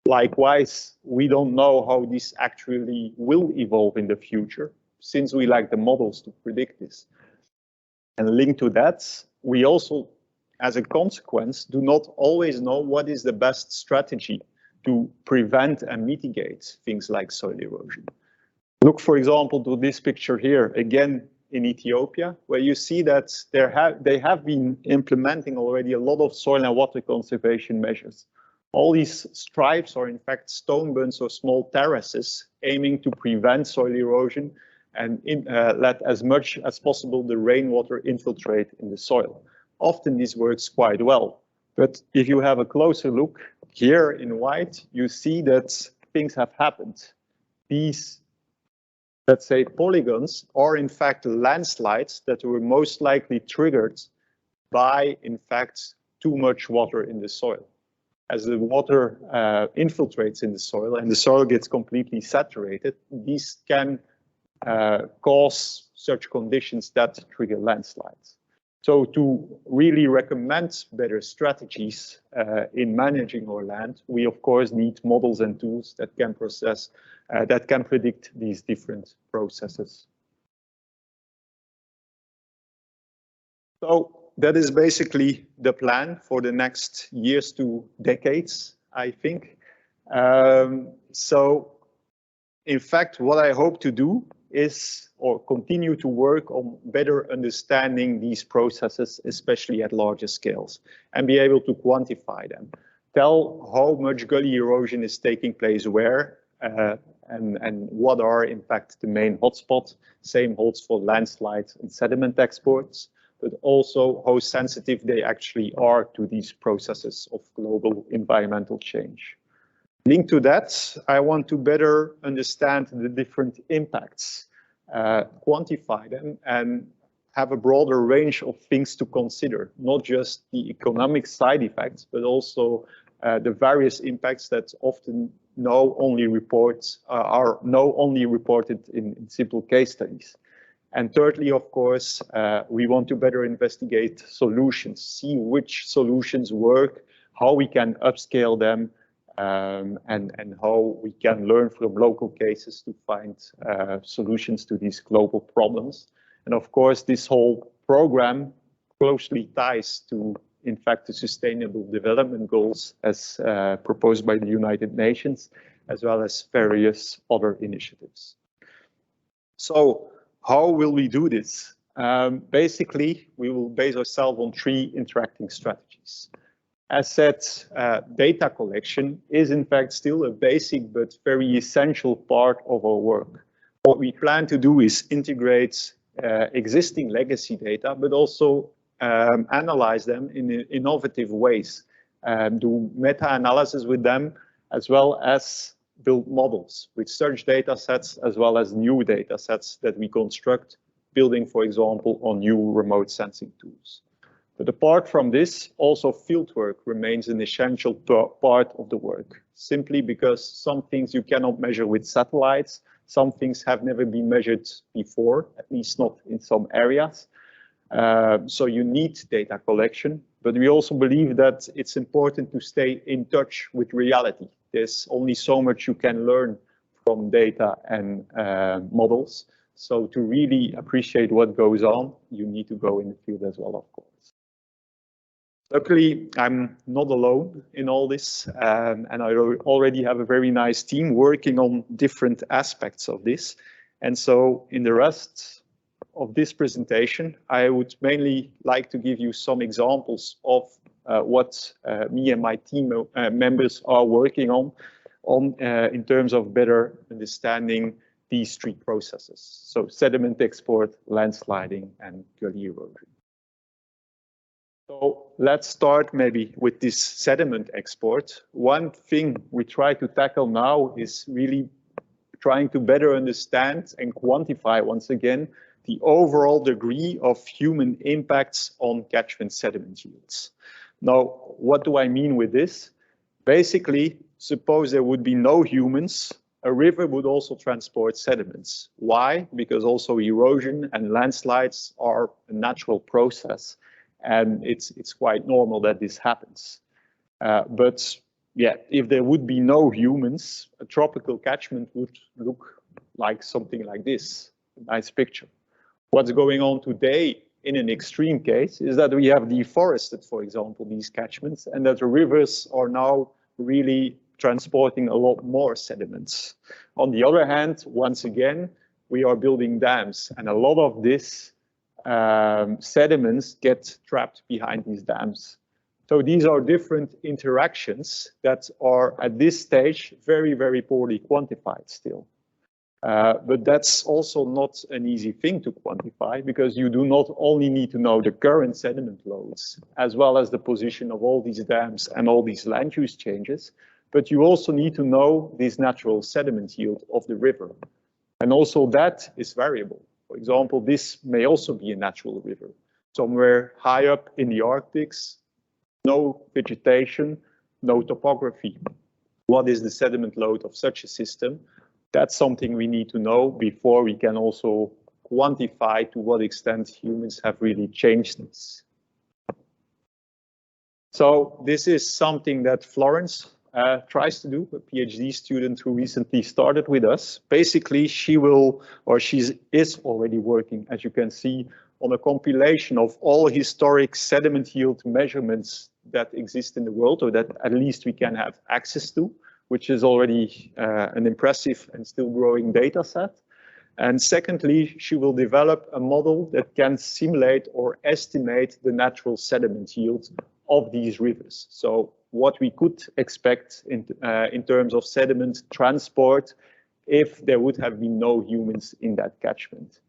Likewise, we don't know how this actually will evolve in the future, since we lack the models to predict this. And linked to that, we also, as a consequence, do not always know what is the best strategy to prevent and mitigate things like soil erosion. Look, for example, to this picture here, again in Ethiopia, where you see that they have been implementing already a lot of soil and water conservation measures. All these stripes are in fact stone bunds or small terraces aiming to prevent soil erosion and let as much as possible the rainwater infiltrate in the soil. Often this works quite well, but if you have a closer look here in white, you see that things have happened. These, let's say, polygons are in fact landslides that were most likely triggered by, in fact, too much water in the soil. As the water infiltrates in the soil and the soil gets completely saturated, these can cause such conditions that trigger landslides. So to really recommend better strategies in managing our land, we of course need models and tools that can that can predict these different processes. So that is basically the plan for the next years to decades, I think. So in fact, what I hope to do is, or continue to work on better understanding these processes, especially at larger scales, and be able to quantify them. Tell how much gully erosion is taking place where, and what are in fact the main hotspots. Same holds for landslides and sediment exports, but also how sensitive they actually are to these processes of global environmental change. Linked to that, I want to better understand the different impacts, quantify them, and have a broader range of things to consider, not just the economic side effects, but also the various impacts that often are only reported in simple case studies. And thirdly, of course, we want to better investigate solutions, see which solutions work, how we can upscale them, and how we can learn from local cases to find solutions to these global problems. And of course, this whole program closely ties to, in fact, the Sustainable Development Goals as proposed by the United Nations, as well as various other initiatives. So how will we do this? basically, we will base ourselves on 3 interacting strategies. As said, data collection is in fact still a basic but very essential part of our work. What we plan to do is integrate existing legacy data, but also analyze them in innovative ways, do meta-analysis with them, as well as build models with such data sets, as well as new data sets that we construct, building, for example, on new remote sensing tools. But apart from this, also fieldwork remains an essential part of the work, simply because some things you cannot measure with satellites, some things have never been measured before, at least not in some areas. So you need data collection, but we also believe that it's important to stay in touch with reality. There's only so much you can learn from data and models. So to really appreciate what goes on, you need to go in the field as well, of course. Luckily, I'm not alone in all this, and I already have a very nice team working on different aspects of this. And so in the rest of this presentation, I would mainly like to give you some examples of what me and my team members are working on in terms of better understanding these 3 processes. So sediment export, landsliding, and gully erosion. So let's start maybe with this sediment export. One thing we try to tackle now is really trying to better understand and quantify once again the overall degree of human impacts on catchment sediment yields. Now, what do I mean with this? Basically, suppose there would be no humans, a river would also transport sediments. Why? Because also erosion and landslides are a natural process. And it's quite normal that this happens. But yeah, if there would be no humans, a tropical catchment would look like something like this. Nice picture. What's going on today in an extreme case is that we have deforested, for example, these catchments, and that the rivers are now really transporting a lot more sediments. On the other hand, once again, we are building dams, and a lot of this sediments get trapped behind these dams. So these are different interactions that are at this stage very, very poorly quantified still. But that's also not an easy thing to quantify, because you do not only need to know the current sediment loads, as well as the position of all these dams and all these land use changes, but you also need to know this natural sediment yield of the river. And also that is variable. For example, this may also be a natural river. Somewhere high up in the Arctics, no vegetation, no topography. What is the sediment load of such a system? That's something we need to know before we can also quantify to what extent humans have really changed this. So this is something that Florence tries to do, a PhD student who recently started with us. Basically, she is already working, as you can see, on a compilation of all historic sediment yield measurements that exist in the world, or that at least we can have access to, which is already an impressive and still growing data set. And secondly, she will develop a model that can simulate or estimate the natural sediment yield of these rivers. So what we could expect in terms of sediment transport if there would have been no humans in that catchment.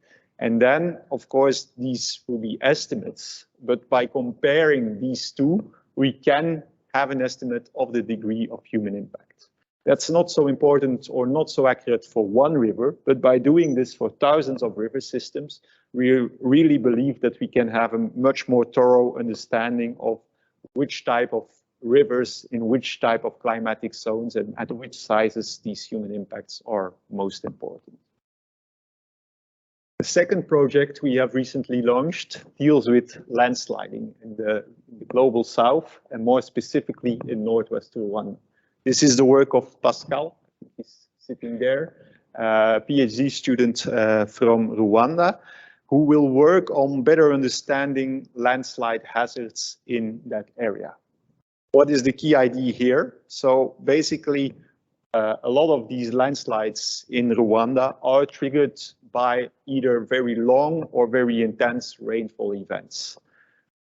And then, of course, these will be estimates, but by comparing these two, we can have an estimate of the degree of human impact. That's not so important or not so accurate for one river, but by doing this for thousands of river systems, we really believe that we can have a much more thorough understanding of which type of rivers in which type of climatic zones and at which sizes these human impacts are most important. The second project we have recently launched deals with landsliding in the global south, and more specifically in northwest Rwanda. This is the work of Pascal, he's sitting there, a PhD student from Rwanda, who will work on better understanding landslide hazards in that area. What is the key idea here? So basically, a lot of these landslides in Rwanda are triggered by either very long or very intense rainfall events.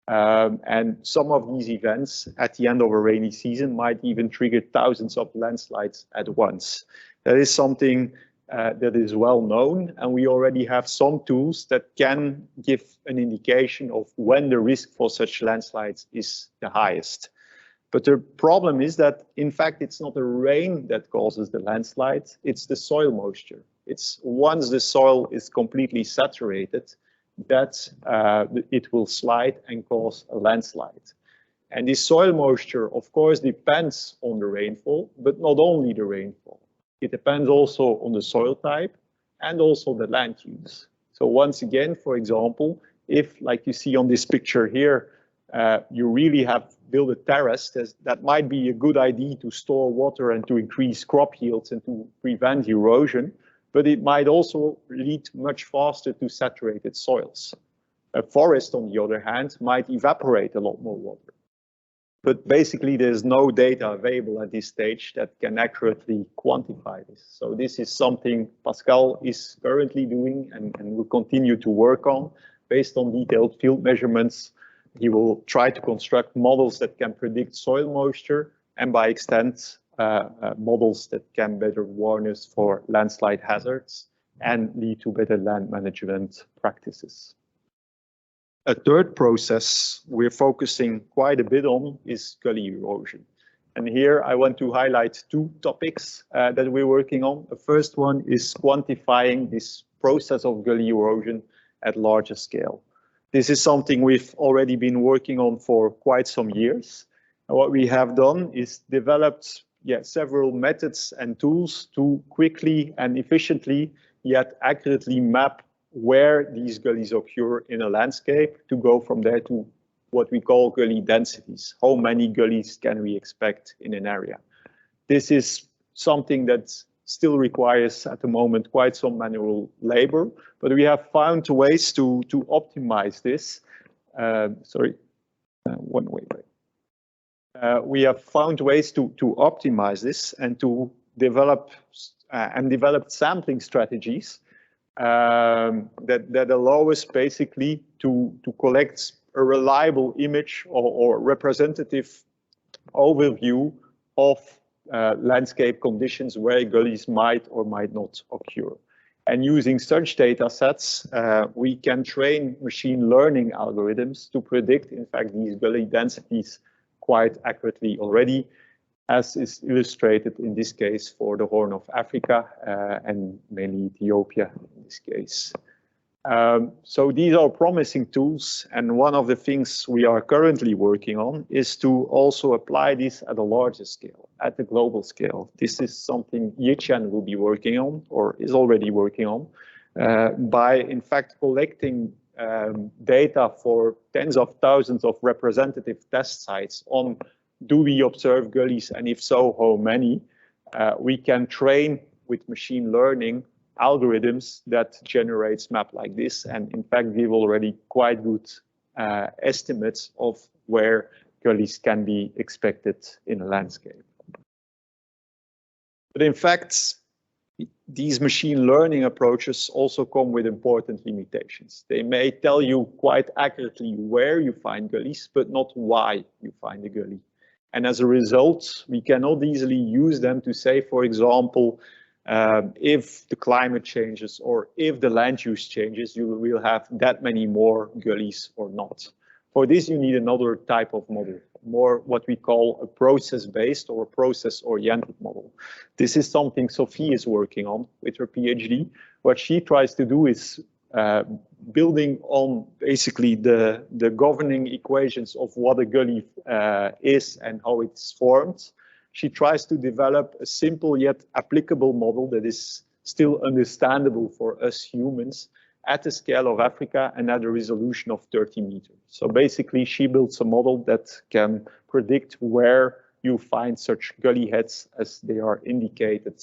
And some of these events at the end of a rainy season might even trigger thousands of landslides at once. That is something that is well known, and we already have some tools that can give an indication of when the risk for such landslides is the highest. But the problem is that, in fact, it's not the rain that causes the landslides, it's the soil moisture. It's once the soil is completely saturated that it will slide and cause a landslide. And this soil moisture, of course, depends on the rainfall, but not only the rainfall. It depends also on the soil type and also the land use. So once again, for example, if, like you see on this picture here, you really have built a terrace, that might be a good idea to store water and to increase crop yields and to prevent erosion, but it might also lead much faster to saturated soils. A forest, on the other hand, might evaporate a lot more water. But basically, there's no data available at this stage that can accurately quantify this. So this is something Pascal is currently doing and will continue to work on. Based on detailed field measurements, he will try to construct models that can predict soil moisture and by extent, models that can better warn us for landslide hazards and lead to better land management practices. A third process we're focusing quite a bit on is gully erosion. And here I want to highlight two topics that we're working on. The first one is quantifying this process of gully erosion at larger scale. This is something we've already been working on for quite some years. And what we have done is developed several methods and tools to quickly and efficiently yet accurately map where these gullies occur in a landscape to go from there to what we call gully densities. How many gullies can we expect in an area? This is something that still requires at the moment quite some manual labor, but we have found ways to optimize this. We have found ways to optimize this and to develop sampling strategies that allow us basically to collect a reliable image or representative overview of landscape conditions where gullies might or might not occur. And using such data sets, we can train machine learning algorithms to predict, in fact, these gully densities quite accurately already, as is illustrated in this case for the Horn of Africa and mainly Ethiopia in this case. So these are promising tools, and one of the things we are currently working on is to also apply this at a larger scale, at the global scale. This is something Yichen will be working on, or is already working on, by in fact collecting data for tens of thousands of representative test sites on do we observe gullies, and if so, how many? We can train with machine learning algorithms that generates map like this, and in fact give already quite good estimates of where gullies can be expected in a landscape. But in fact, these machine learning approaches also come with important limitations. They may tell you quite accurately where you find gullies, but not why you find a gully. And as a result, we cannot easily use them to say, for example, if the climate changes or if the land use changes, you will have that many more gullies or not. For this, you need another type of model, more what we call a process-based or a process-oriented model. This is something Sophie is working on with her PhD. What she tries to do is building on basically the governing equations of what a gully is and how it's formed. She tries to develop a simple yet applicable model that is still understandable for us humans at the scale of Africa and at a resolution of 30 meters. So basically, she builds a model that can predict where you find such gully heads as they are indicated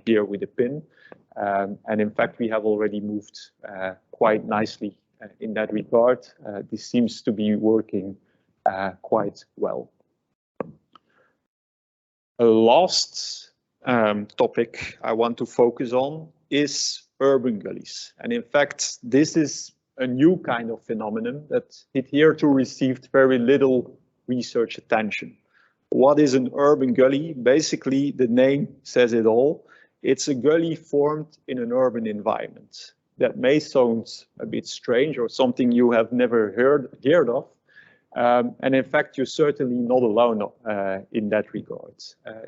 here with a pin. And in fact, we have already moved quite nicely in that regard. This seems to be working quite well. A last topic I want to focus on is urban gullies. And in fact, this is a new kind of phenomenon that hitherto received very little research attention. What is an urban gully? Basically, the name says it all. It's a gully formed in an urban environment. That may sound a bit strange or something you have never heard of. And in fact, you're certainly not alone in that regard.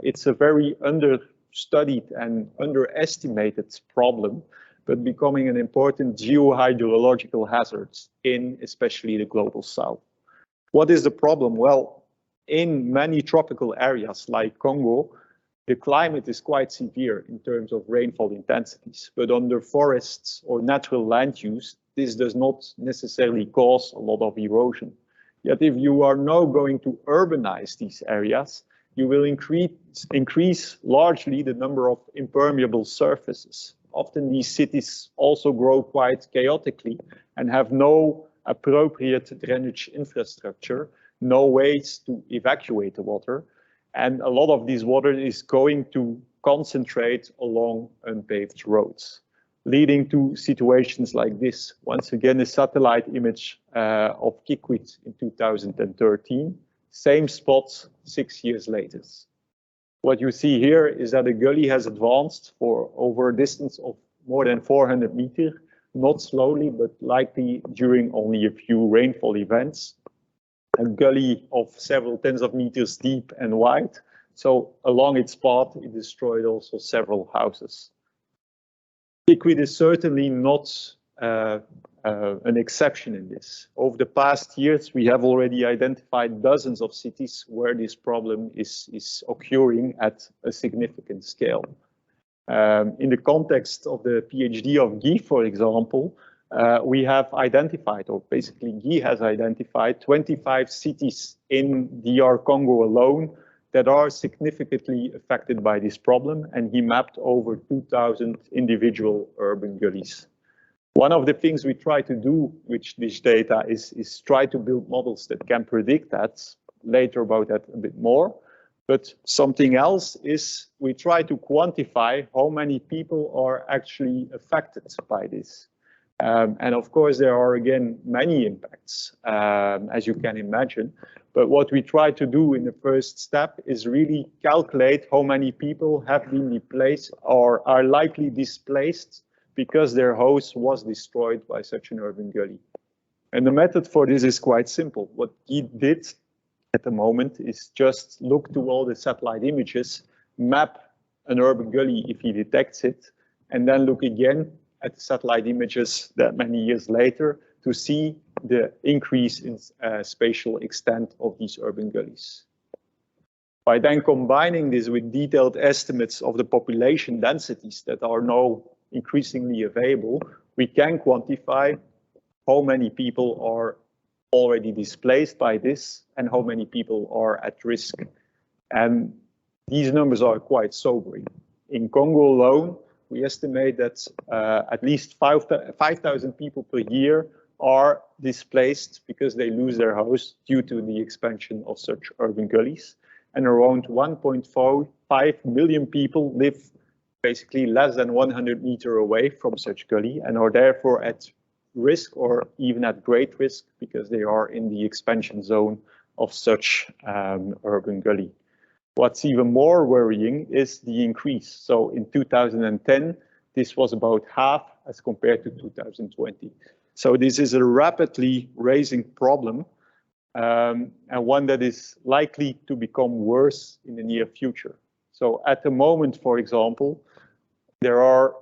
It's a very understudied and underestimated problem, but becoming an important geohydrological hazard in especially the global south. What is the problem? Well, in many tropical areas like Congo, the climate is quite severe in terms of rainfall intensities, but under forests or natural land use, this does not necessarily cause a lot of erosion. Yet if you are now going to urbanize these areas, you will increase largely the number of impermeable surfaces. Often these cities also grow quite chaotically and have no appropriate drainage infrastructure, no ways to evacuate the water. And a lot of this water is going to concentrate along unpaved roads, leading to situations like this. Once again, a satellite image of Kikwit in 2013, same spot 6 years later. What you see here is that a gully has advanced for over a distance of more than 400 meters, not slowly, but likely during only a few rainfall events. A gully of several tens of meters deep and wide. So along its path, it destroyed also several houses. Kikwit is certainly not an exception in this. Over the past years, we have already identified dozens of cities where this problem is occurring at a significant scale. In the context of the PhD of Guy, for example, we have identified, or basically Guy has identified 25 cities in DR Congo alone that are significantly affected by this problem, and he mapped over 2,000 individual urban gullies. One of the things we try to do with this data is try to build models that can predict that. Later about that a bit more. But something else is we try to quantify how many people are actually affected by this. And of course, there are, again, many impacts, as you can imagine. But what we try to do in the first step is really calculate how many people have been displaced or are likely displaced because their house was destroyed by such an urban gully. And the method for this is quite simple. What he did at the moment is just look to all the satellite images, map an urban gully if he detects it, and then look again at the satellite images that many years later to see the increase in spatial extent of these urban gullies. By then combining this with detailed estimates of the population densities that are now increasingly available, we can quantify how many people are already displaced by this and how many people are at risk. And these numbers are quite sobering. In Congo alone, we estimate that at least 5,000 people per year are displaced because they lose their house due to the expansion of such urban gullies. And around 1.5 million people live basically less than 100 meters away from such gully and are therefore at risk or even at great risk because they are in the expansion zone of such urban gully. What's even more worrying is the increase. So in 2010, this was about half as compared to 2020. So this is a rapidly rising problem and one that is likely to become worse in the near future. So at the moment, for example, there are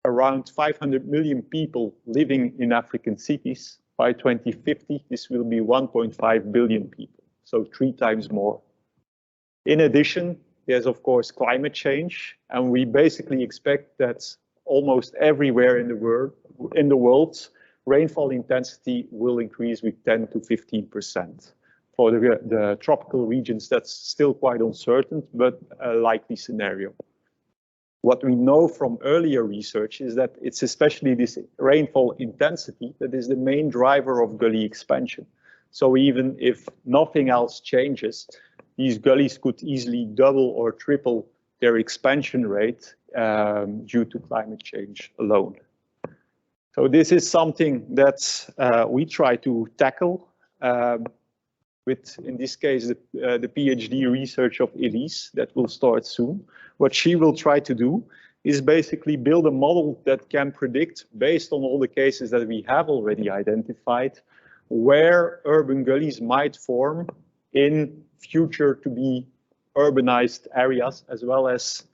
around 500 million people living in African cities. By 2050, this will be 1.5 billion people, so 3 times more. In addition, there's of course climate change, and we basically expect that almost everywhere in the world, rainfall intensity will increase with 10 to 15%. For the tropical regions, that's still quite uncertain, but a likely scenario. What we know from earlier research is that it's especially this rainfall intensity that is the main driver of gully expansion. So even if nothing else changes, these gullies could easily double or triple their expansion rate due to climate change alone. So this is something that we try to tackle with, in this case, the PhD research of Elise that will start soon. What she will try to do is basically build a model that can predict, based on all the cases that we have already identified, where urban gullies might form in future to be urbanized areas, as well as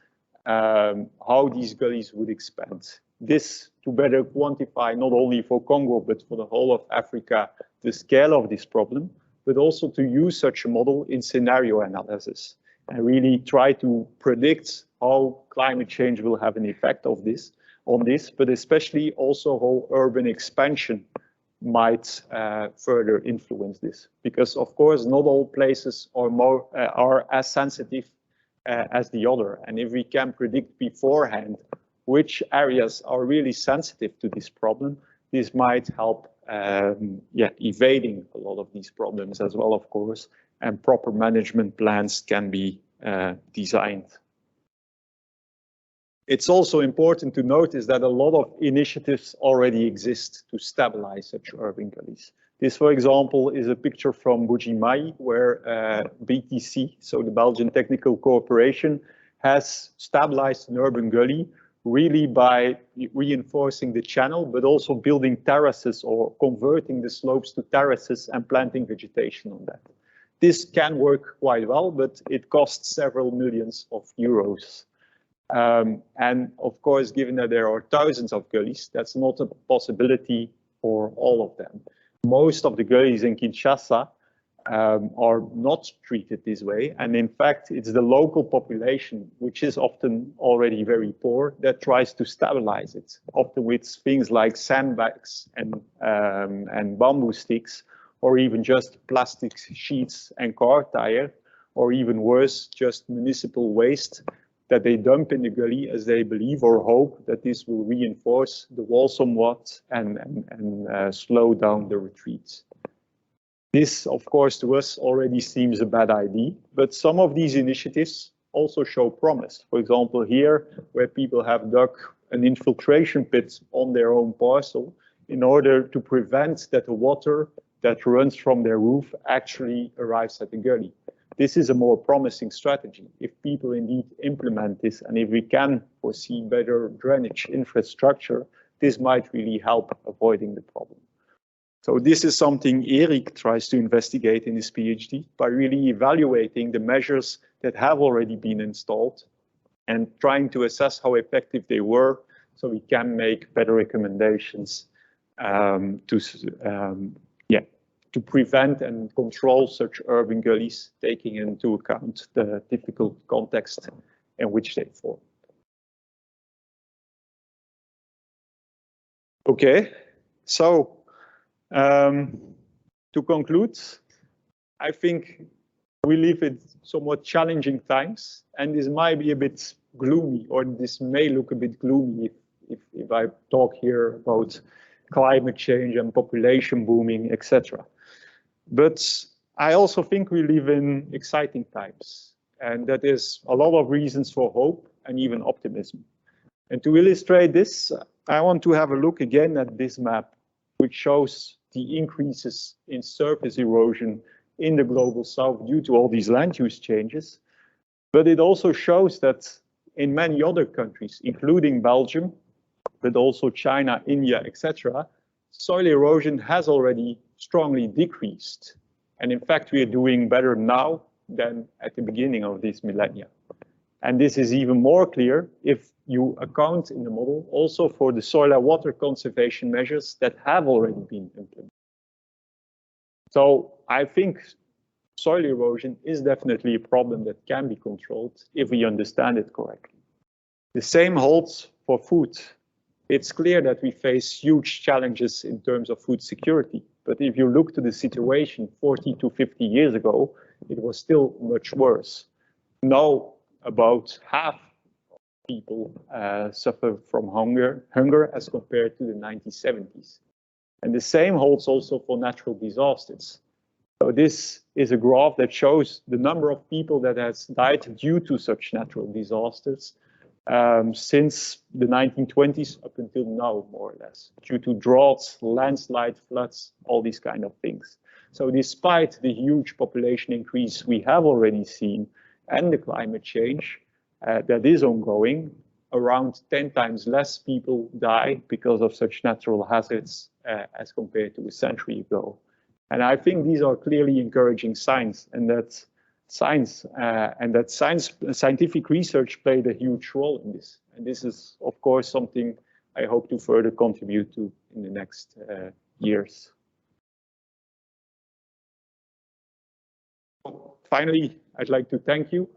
how these gullies would expand. This to better quantify not only for Congo, but for the whole of Africa, the scale of this problem, but also to use such a model in scenario analysis and really try to predict how climate change will have an effect on this, but especially also how urban expansion might further influence this. Because of course, not all places are as sensitive as the other. And if we can predict beforehand which areas are really sensitive to this problem, this might help evading a lot of these problems as well, of course, and proper management plans can be designed. It's also important to notice that a lot of initiatives already exist to stabilize such urban gullies. This, for example, is a picture from Bujimai, where BTC, so the Belgian Technical Corporation, has stabilized an urban gully really by reinforcing the channel, but also building terraces or converting the slopes to terraces and planting vegetation on that. This can work quite well, but it costs several millions of euros. And of course, given that there are thousands of gullies, that's not a possibility for all of them. Most of the gullies in Kinshasa are not treated this way. And in fact, it's the local population, which is often already very poor, that tries to stabilize it, often with things like sandbags and bamboo sticks, or even just plastic sheets and car tire, or even worse, just municipal waste that they dump in the gully as they believe or hope that this will reinforce the wall somewhat and slow down the retreats. This, of course, to us already seems a bad idea, but some of these initiatives also show promise. For example, here, where people have dug an infiltration pit on their own parcel in order to prevent that the water that runs from their roof actually arrives at the gully. This is a more promising strategy. If people indeed implement this, and if we can foresee better drainage infrastructure, this might really help avoiding the problem. So this is something Erik tries to investigate in his PhD by really evaluating the measures that have already been installed and trying to assess how effective they were so we can make better recommendations to prevent and control such urban gullies, taking into account the difficult context in which they form. Okay, so to conclude, I think we live in somewhat challenging times, and this might be a bit gloomy, or this may look a bit gloomy if I talk here about climate change and population booming, etc. But I also think we live in exciting times, and that is a lot of reasons for hope and even optimism. And to illustrate this, I want to have a look again at this map, which shows the increases in surface erosion in the global south due to all these land use changes. But it also shows that in many other countries, including Belgium, but also China, India, etc., soil erosion has already strongly decreased. And in fact, we are doing better now than at the beginning of this millennia. And this is even more clear if you account in the model also for the soil and water conservation measures that have already been implemented. So I think soil erosion is definitely a problem that can be controlled if we understand it correctly. The same holds for food. It's clear that we face huge challenges in terms of food security. But if you look to the situation 40 to 50 years ago, it was still much worse. Now, about half of people suffer from hunger as compared to the 1970s. And the same holds also for natural disasters. So this is a graph that shows the number of people that has died due to such natural disasters since the 1920s up until now, more or less, due to droughts, landslide, floods, all these kind of things. So despite the huge population increase we have already seen and the climate change that is ongoing, around 10 times less people die because of such natural hazards as compared to a century ago. And I think these are clearly encouraging signs, and that scientific research played a huge role in this. And this is, of course, something I hope to further contribute to in the next years. Finally, I'd like to thank you.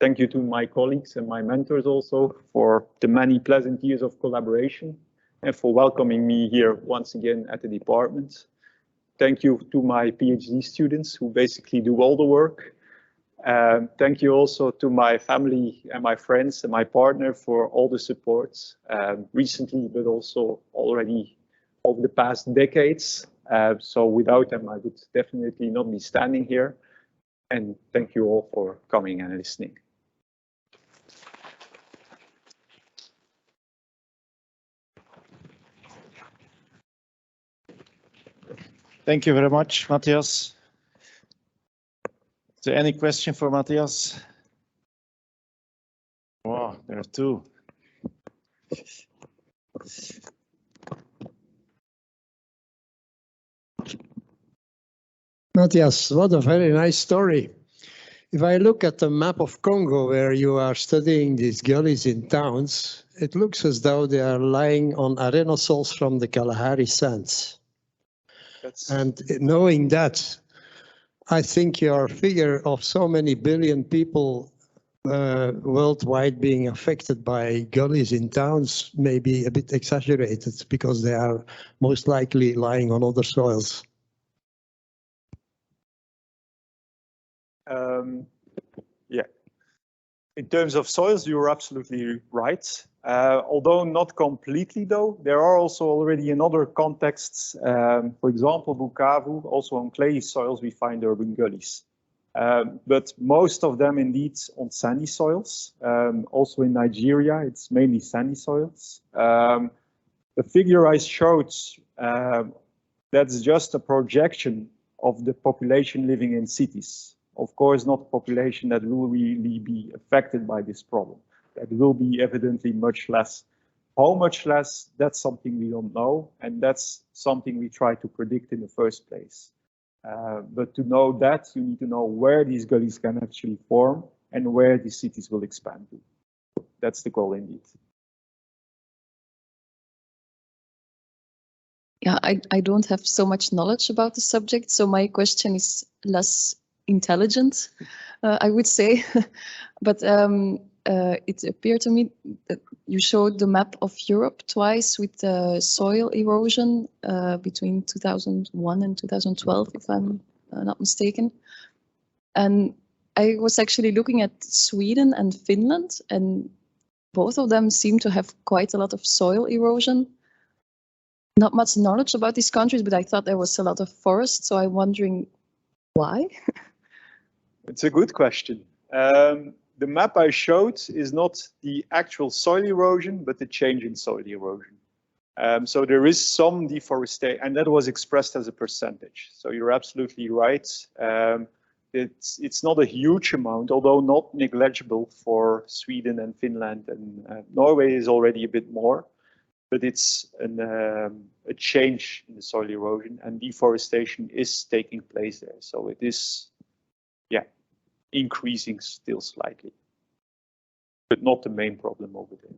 Thank you to my colleagues and my mentors also for the many pleasant years of collaboration and for welcoming me here once again at the department. Thank you to my PhD students who basically do all the work. Thank you also to my family and my friends and my partner for all the supports recently, but also already over the past decades. So without them, I would definitely not be standing here. And thank you all for coming and listening. Thank you very much, Matthias. Is there any question for Matthias? Wow, there are two. Matthias, what a very nice story. If I look at the map of Congo where you are studying these gullies in towns, it looks as though they are lying on arenasols from the Kalahari sands. And knowing that, I think your figure of so many billion people worldwide being affected by gullies in towns may be a bit exaggerated because they are most likely lying on other soils. Yeah, in terms of soils, you're absolutely right. Although not completely, though, there are also already in other contexts, for example, Bukavu, also on clay soils, we find urban gullies. But most of them indeed on sandy soils. Also in Nigeria, it's mainly sandy soils. The figure I showed, that's just a projection of the population living in cities. Of course, not a population that will really be affected by this problem. That will be evidently much less. How much less, that's something we don't know, and that's something we try to predict in the first place. But to know that, you need to know where these gullies can actually form and where these cities will expand to. That's the goal indeed. Yeah, I don't have so much knowledge about the subject, so my question is less intelligent, I would say. But it appeared to me that you showed the map of Europe twice with the soil erosion between 2001 and 2012, if I'm not mistaken. And I was actually looking at Sweden and Finland, and both of them seem to have quite a lot of soil erosion. Not much knowledge about these countries, but I thought there was a lot of forest, so I'm wondering why? It's a good question. The map I showed is not the actual soil erosion, but the change in soil erosion. So there is some deforestation, and that was expressed as a percentage. So you're absolutely right. It's not a huge amount, although not negligible for Sweden and Finland, and Norway is already a bit more. But it's a change in the soil erosion, and deforestation is taking place there. So it is, yeah, increasing still slightly, but not the main problem over there.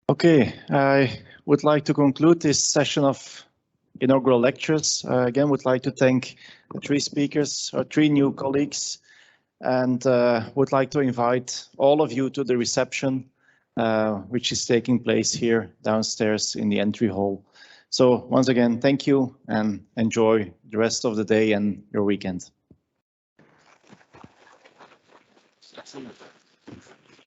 Okay, I would like to conclude this session of inaugural lectures. Again, would like to thank the three speakers, our three new colleagues, and would like to invite all of you to the reception, which is taking place here downstairs in the entry hall. So once again, thank you and enjoy the rest of the day and your weekend.